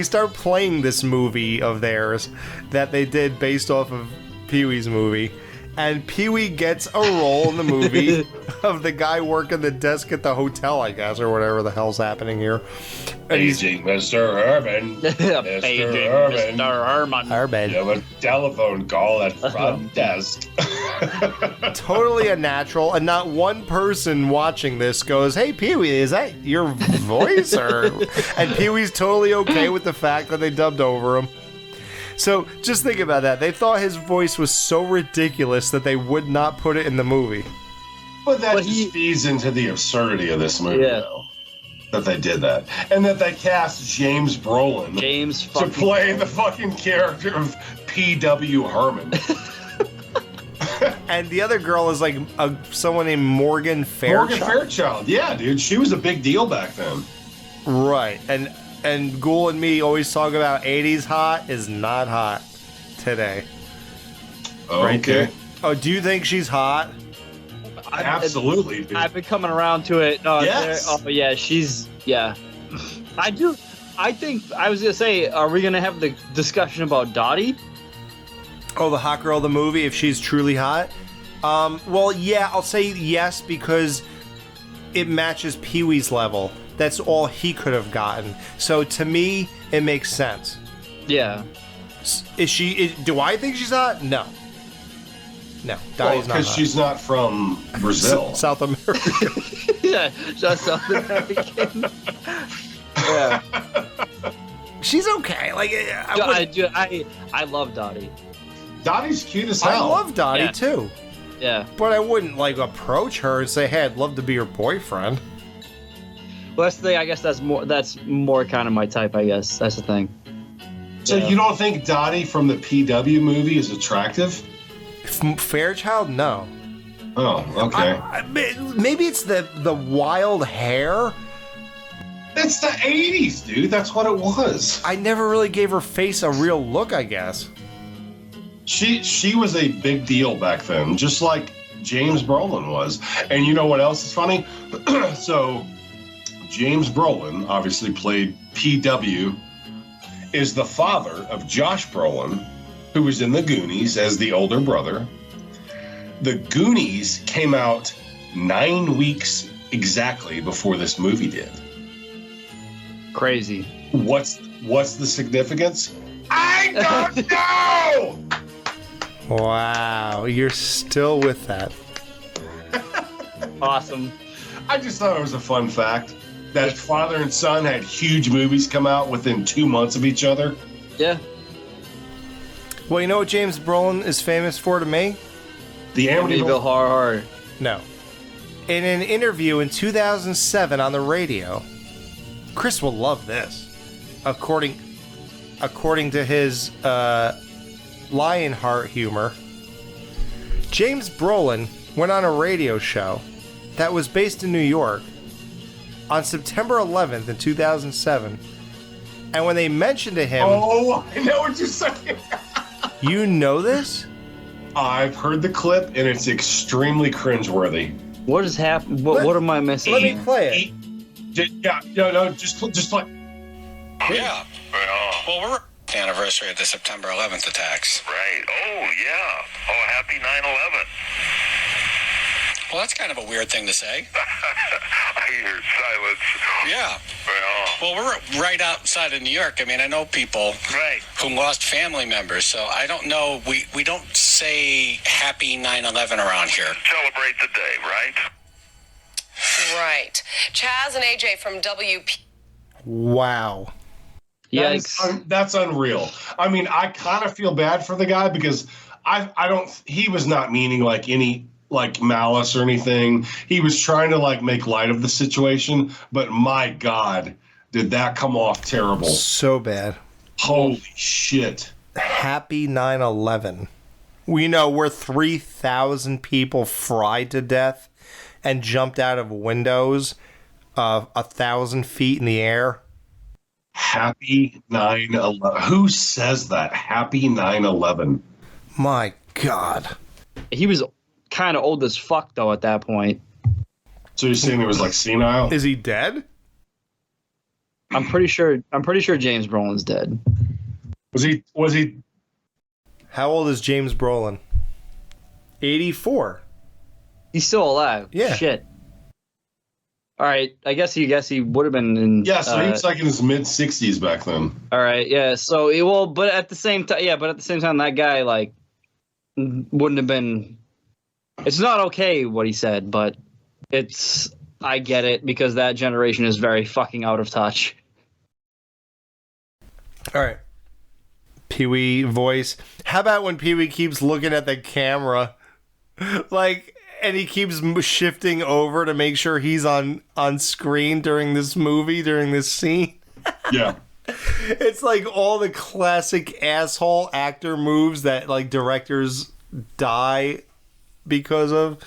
start playing this movie of theirs that they did based off of Pee-wee's movie. And Pee-wee gets a role in the movie of the guy working the desk at the hotel, I guess, or whatever the hell's happening here. And Paging Mr. Herman. Paging Mr. Herman. You have a telephone call at front desk. Totally unnatural, and not one person watching this goes, hey, Pee-wee, is that your voice? And Pee-wee's totally okay with the fact that they dubbed over him. So just think about that. They thought his voice was so ridiculous that they would not put it in the movie. But that just feeds into the absurdity of this movie, though. That they did that. And that they cast James Brolin to play the fucking character of P.W. Herman. And the other girl is like someone named Morgan Fairchild. Morgan Fairchild, yeah, dude. She was a big deal back then. Right. And Ghoul and me always talk about 80s hot is not hot today. Okay. Right, oh, do you think she's hot? Absolutely, dude. I've been coming around to it. No, yes. Oh, yeah, I do. I think, I was going to say, are we going to have the discussion about Dottie? Oh, the hot girl of the movie, if she's truly hot? Well, yeah, I'll say yes because it matches Pee-wee's level. That's all he could have gotten. So to me, it makes sense. Yeah. Do I think she's hot? No. No, Dottie's not hot. Because she's not from Brazil. South America. Yeah, just South American. Yeah. She's okay. Like, I love Dottie. Dottie's cute as hell. I love Dottie too. Yeah. But I wouldn't like approach her and say, "Hey, I'd love to be your boyfriend." Well, that's the thing. I guess that's more kind of my type. I guess that's the thing. So you don't think Dottie from the PW movie is attractive? Fairchild, no. Oh, okay. Maybe it's the wild hair. It's the 80s, dude. That's what it was. I never really gave her face a real look, I guess. She was a big deal back then, just like James Brolin was. And you know what else is funny? So James Brolin, obviously played PW, is the father of Josh Brolin, who was in The Goonies as the older brother. The Goonies came out 9 weeks exactly before this movie did. Crazy. What's the significance? I don't know! Wow, you're still with that. Awesome. I just thought it was a fun fact that father and son had huge movies come out within 2 months of each other. Yeah. Well, you know what James Brolin is famous for to me? The Amityville Horror. No. In an interview in 2007 on the radio, Chris will love this. According to his Lionheart humor, James Brolin went on a radio show that was based in New York on September 11th in 2007. And when they mentioned to him... Oh, I know what you're saying. You know this? I've heard the clip, and it's extremely cringeworthy. What is happening? What am I missing? Let me play it. Just play. Yeah. Well, we're the anniversary of the September 11th attacks. Right. Oh, yeah. Oh, happy 9/11. Well, that's kind of a weird thing to say. I hear silence. Yeah. Well, we're right outside of New York. I mean, I know people who lost family members, so I don't know. We don't say happy 9/11 around here. Celebrate the day, right? Right. Chaz and AJ from WP. Wow. Yikes. That's unreal. I mean, I kind of feel bad for the guy because he was not meaning like any like malice or anything. He was trying to like make light of the situation, but my God, did that come off terrible. So bad. Holy shit. Happy 9/11. We know where 3,000 people fried to death and jumped out of windows 1,000 feet in the air. Happy 9/11. Who says that? Happy 9/11. My God. He was kind of old as fuck though at that point. So you're saying he was like senile? Is he dead? I'm pretty sure James Brolin's dead. Was he? How old is James Brolin? 84. He's still alive. Yeah. Shit. All right. I guess he would have been in. Yeah. So he was like in his mid-60s back then. All right. Yeah. So but at the same time, that guy like wouldn't have been. It's not okay what he said, but I get it because that generation is very fucking out of touch. All right. Pee-wee voice. How about when Pee-wee keeps looking at the camera? Like, and he keeps shifting over to make sure he's on screen during this movie, during this scene. Yeah. It's like all the classic asshole actor moves that like directors die because of.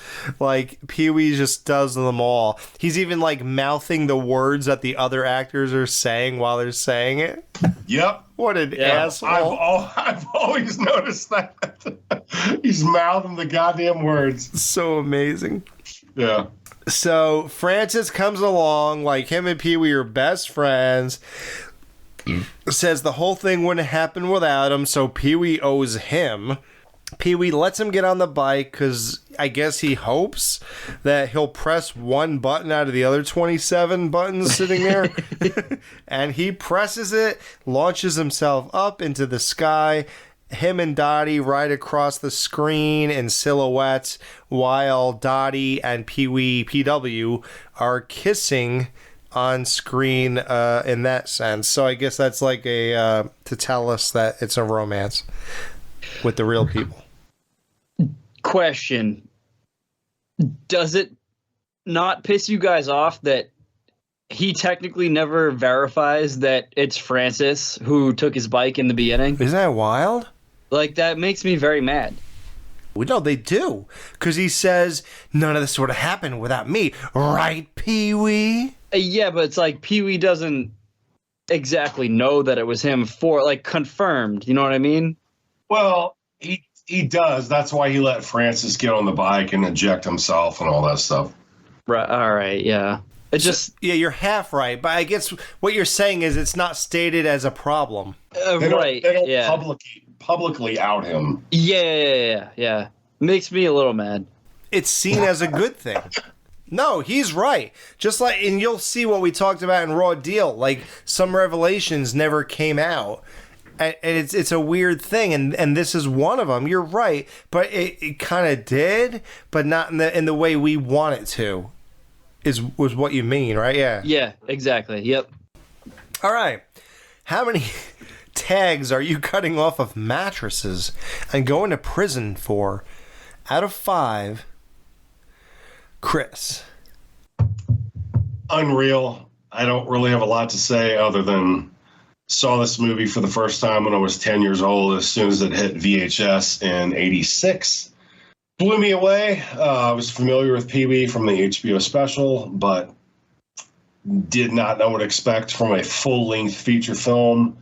Like, Pee-wee just does them all. He's even like mouthing the words that the other actors are saying while they're saying it. Yep. What an asshole. I've always noticed that. He's mouthing the goddamn words. So amazing. Yeah. So Francis comes along, like him and Pee-wee are best friends. Says the whole thing wouldn't happen without him, so Pee-wee owes him. Pee-wee lets him get on the bike because I guess he hopes that he'll press one button out of the other 27 buttons sitting there. And he presses it, launches himself up into the sky. Him and Dottie ride across the screen in silhouettes while Dottie and Pee-wee PW are kissing on screen in that sense. So I guess that's like a to tell us that it's a romance with the real people. Question. Does it not piss you guys off that he technically never verifies that it's Francis who took his bike in the beginning? Isn't that wild? Like, that makes me very mad. No, they do. Because he says, none of this would have happened without me. Right, Pee-wee? Yeah, but it's like Pee-wee doesn't exactly know that it was him confirmed. You know what I mean? Well, he does. That's why he let Francis get on the bike and eject himself and all that stuff. Right. All right. Yeah. It just. Yeah, you're half right. But I guess what you're saying is it's not stated as a problem. Right. They don't yeah. publicly out him. Yeah. Makes me a little mad. It's seen as a good thing. No, he's right. Just like, and you'll see what we talked about in Raw Deal. Like, some revelations never came out. And it's a weird thing, and this is one of them. You're right, but it kind of did, but not in the way we want it to. Was what you mean, right? Yeah. Yeah, exactly. Yep. All right. How many tags are you cutting off of mattresses and going to prison for out of 5? Chris. Unreal. I don't really have a lot to say other than saw this movie for the first time when I was 10 years old as soon as it hit VHS in 86. Blew me away. I was familiar with Pee-wee from the HBO special, but did not know what to expect from a full-length feature film.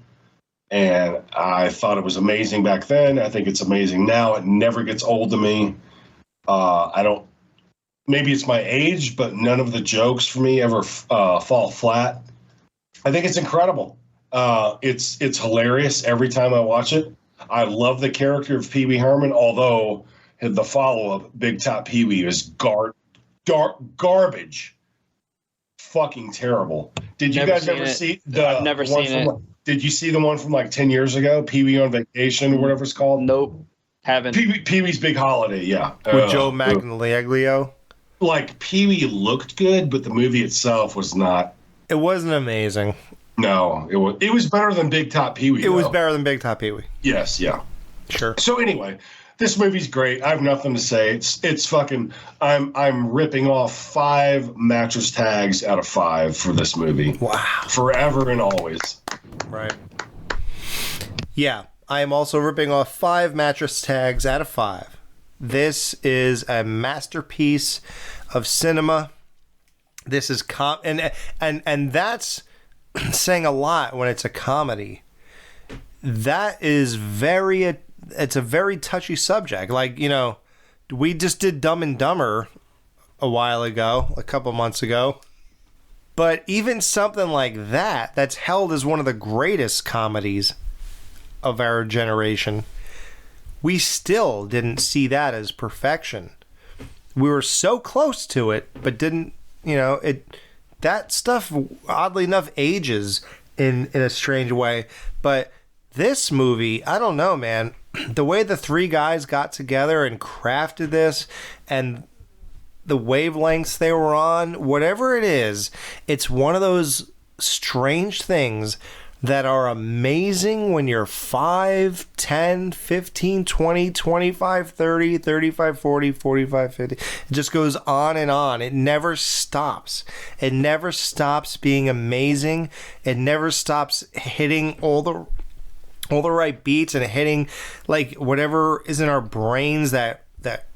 And I thought it was amazing back then. I think it's amazing now. It never gets old to me. Maybe it's my age, but none of the jokes for me ever fall flat. I think it's incredible. It's hilarious every time I watch it. I love the character of Pee-wee Herman, although the follow-up, Big Top Pee-wee, is garbage. Fucking terrible. Did you guys ever see the I've never seen it. Did you see the one from like 10 years ago, Pee-wee on Vacation or whatever it's called? Nope. Haven't. Pee-wee's Big Holiday, yeah. With Joe Magnaglio? Like, Pee-wee looked good, but the movie itself was not. It wasn't amazing. No, it was better than Big Top Pee-wee. It was better than Big Top Pee-wee. Yes, yeah. Sure. So anyway, this movie's great. I have nothing to say. It's fucking. I'm ripping off 5 mattress tags out of 5 for this movie. Wow. Forever and always. Right. Yeah, I am also ripping off 5 mattress tags out of 5. This is a masterpiece of cinema. This is and that's saying a lot when it's a comedy. That is it's a very touchy subject. Like, you know, we just did Dumb and Dumber a while ago, a couple months ago. But even something like that's held as one of the greatest comedies of our generation, we still didn't see that as perfection. We were so close to it, but didn't, that stuff, oddly enough, ages in a strange way. But this movie, I don't know, man. The way the 3 guys got together and crafted this, and the wavelengths they were on, whatever it is, it's one of those strange things that are amazing when you're 5, 10, 15, 20, 25, 30, 35, 40, 45, 50. It just goes on and on. It never stops. It never stops being amazing. It never stops hitting all the right beats and hitting like whatever is in our brains that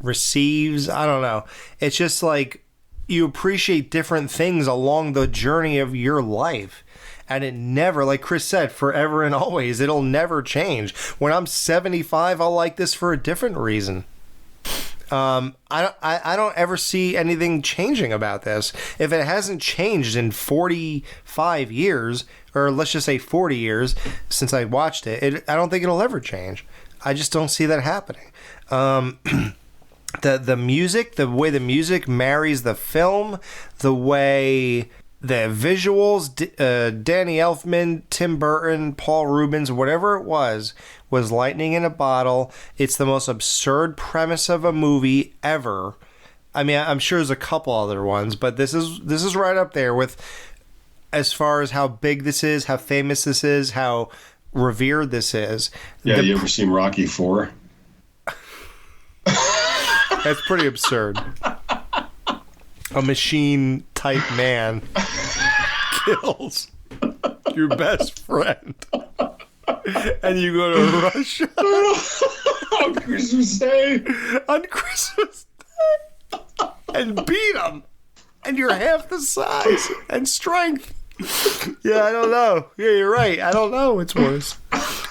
receives. I don't know. It's just like you appreciate different things along the journey of your life. And it never, like Chris said, forever and always, it'll never change. When I'm 75, I'll like this for a different reason. I don't ever see anything changing about this. If it hasn't changed in 45 years, or let's just say 40 years since I watched it, I don't think it'll ever change. I just don't see that happening. The music, the way the music marries the film, the way the visuals, Danny Elfman, Tim Burton, Paul Rubens, whatever it was lightning in a bottle. It's the most absurd premise of a movie ever. I mean, I'm sure there's a couple other ones, but this is right up there with as far as how big this is, how famous this is, how revered this is. Yeah, you ever seen Rocky IV? That's pretty absurd. A machine type man kills your best friend and you go to Russia on Christmas Day and beat him, and you're half the size and strength. Yeah, I don't know. Yeah, you're right. I don't know what's worse.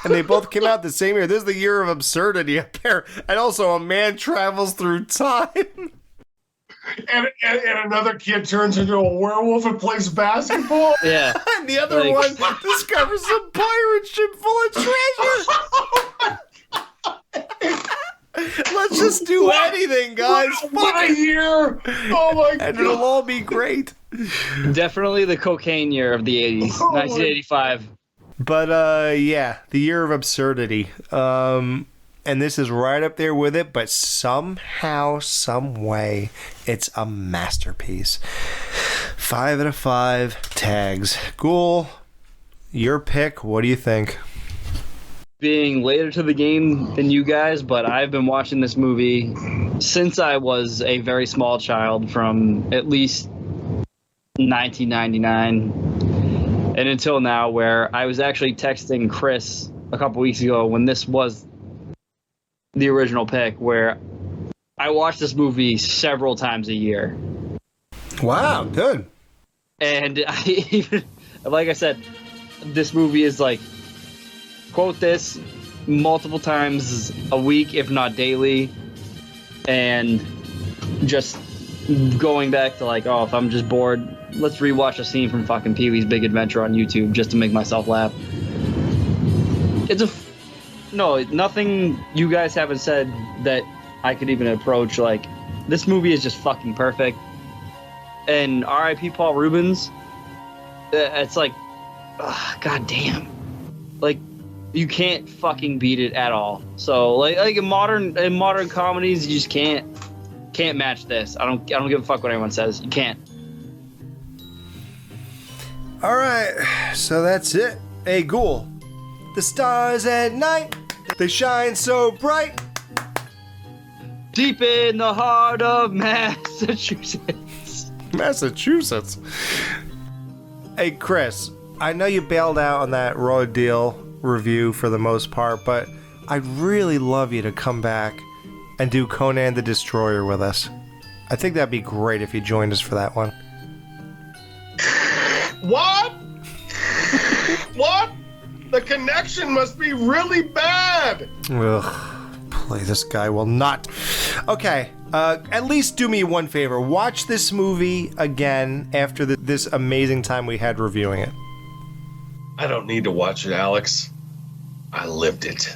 And they both came out the same year. This is the year of absurdity up there. And also a man travels through time. And another kid turns into a werewolf and plays basketball. Yeah. And the other one discovers a pirate ship full of treasure. Let's just do anything, guys. What a year. Oh, my God. And it'll all be great. Definitely the cocaine year of the 80s, 1985. But, yeah, the year of absurdity. And this is right up there with it, but somehow, some way, it's a masterpiece. 5 out of 5 tags. Ghoul, your pick. What do you think? Being later to the game than you guys, but I've been watching this movie since I was a very small child, from at least 1999 and until now, where I was actually texting Chris a couple weeks ago when this was the original pick, where I watched this movie several times a year. Wow, good. And I even, like I said, this movie is like, quote this multiple times a week, if not daily, and just going back to like, oh, if I'm just bored, let's rewatch a scene from fucking Pee-wee's Big Adventure on YouTube just to make myself laugh. No, nothing you guys haven't said that I could even approach. Like, this movie is just fucking perfect. And R.I.P. Paul Rubens, it's like, god damn. Like, you can't fucking beat it at all. So, like in modern comedies, you just can't match this. I don't give a fuck what anyone says. You can't. All right, so that's it. Hey, Ghoul. The stars at night, they shine so bright. Deep in the heart of Massachusetts. Massachusetts. Hey, Chris, I know you bailed out on that Raw Deal review for the most part, but I'd really love you to come back and do Conan the Destroyer with us. I think that'd be great if you joined us for that one. What? What? The connection must be really bad. Ugh, play this guy will not. Okay, at least do me one favor. Watch this movie again after this amazing time we had reviewing it. I don't need to watch it, Alex. I lived it.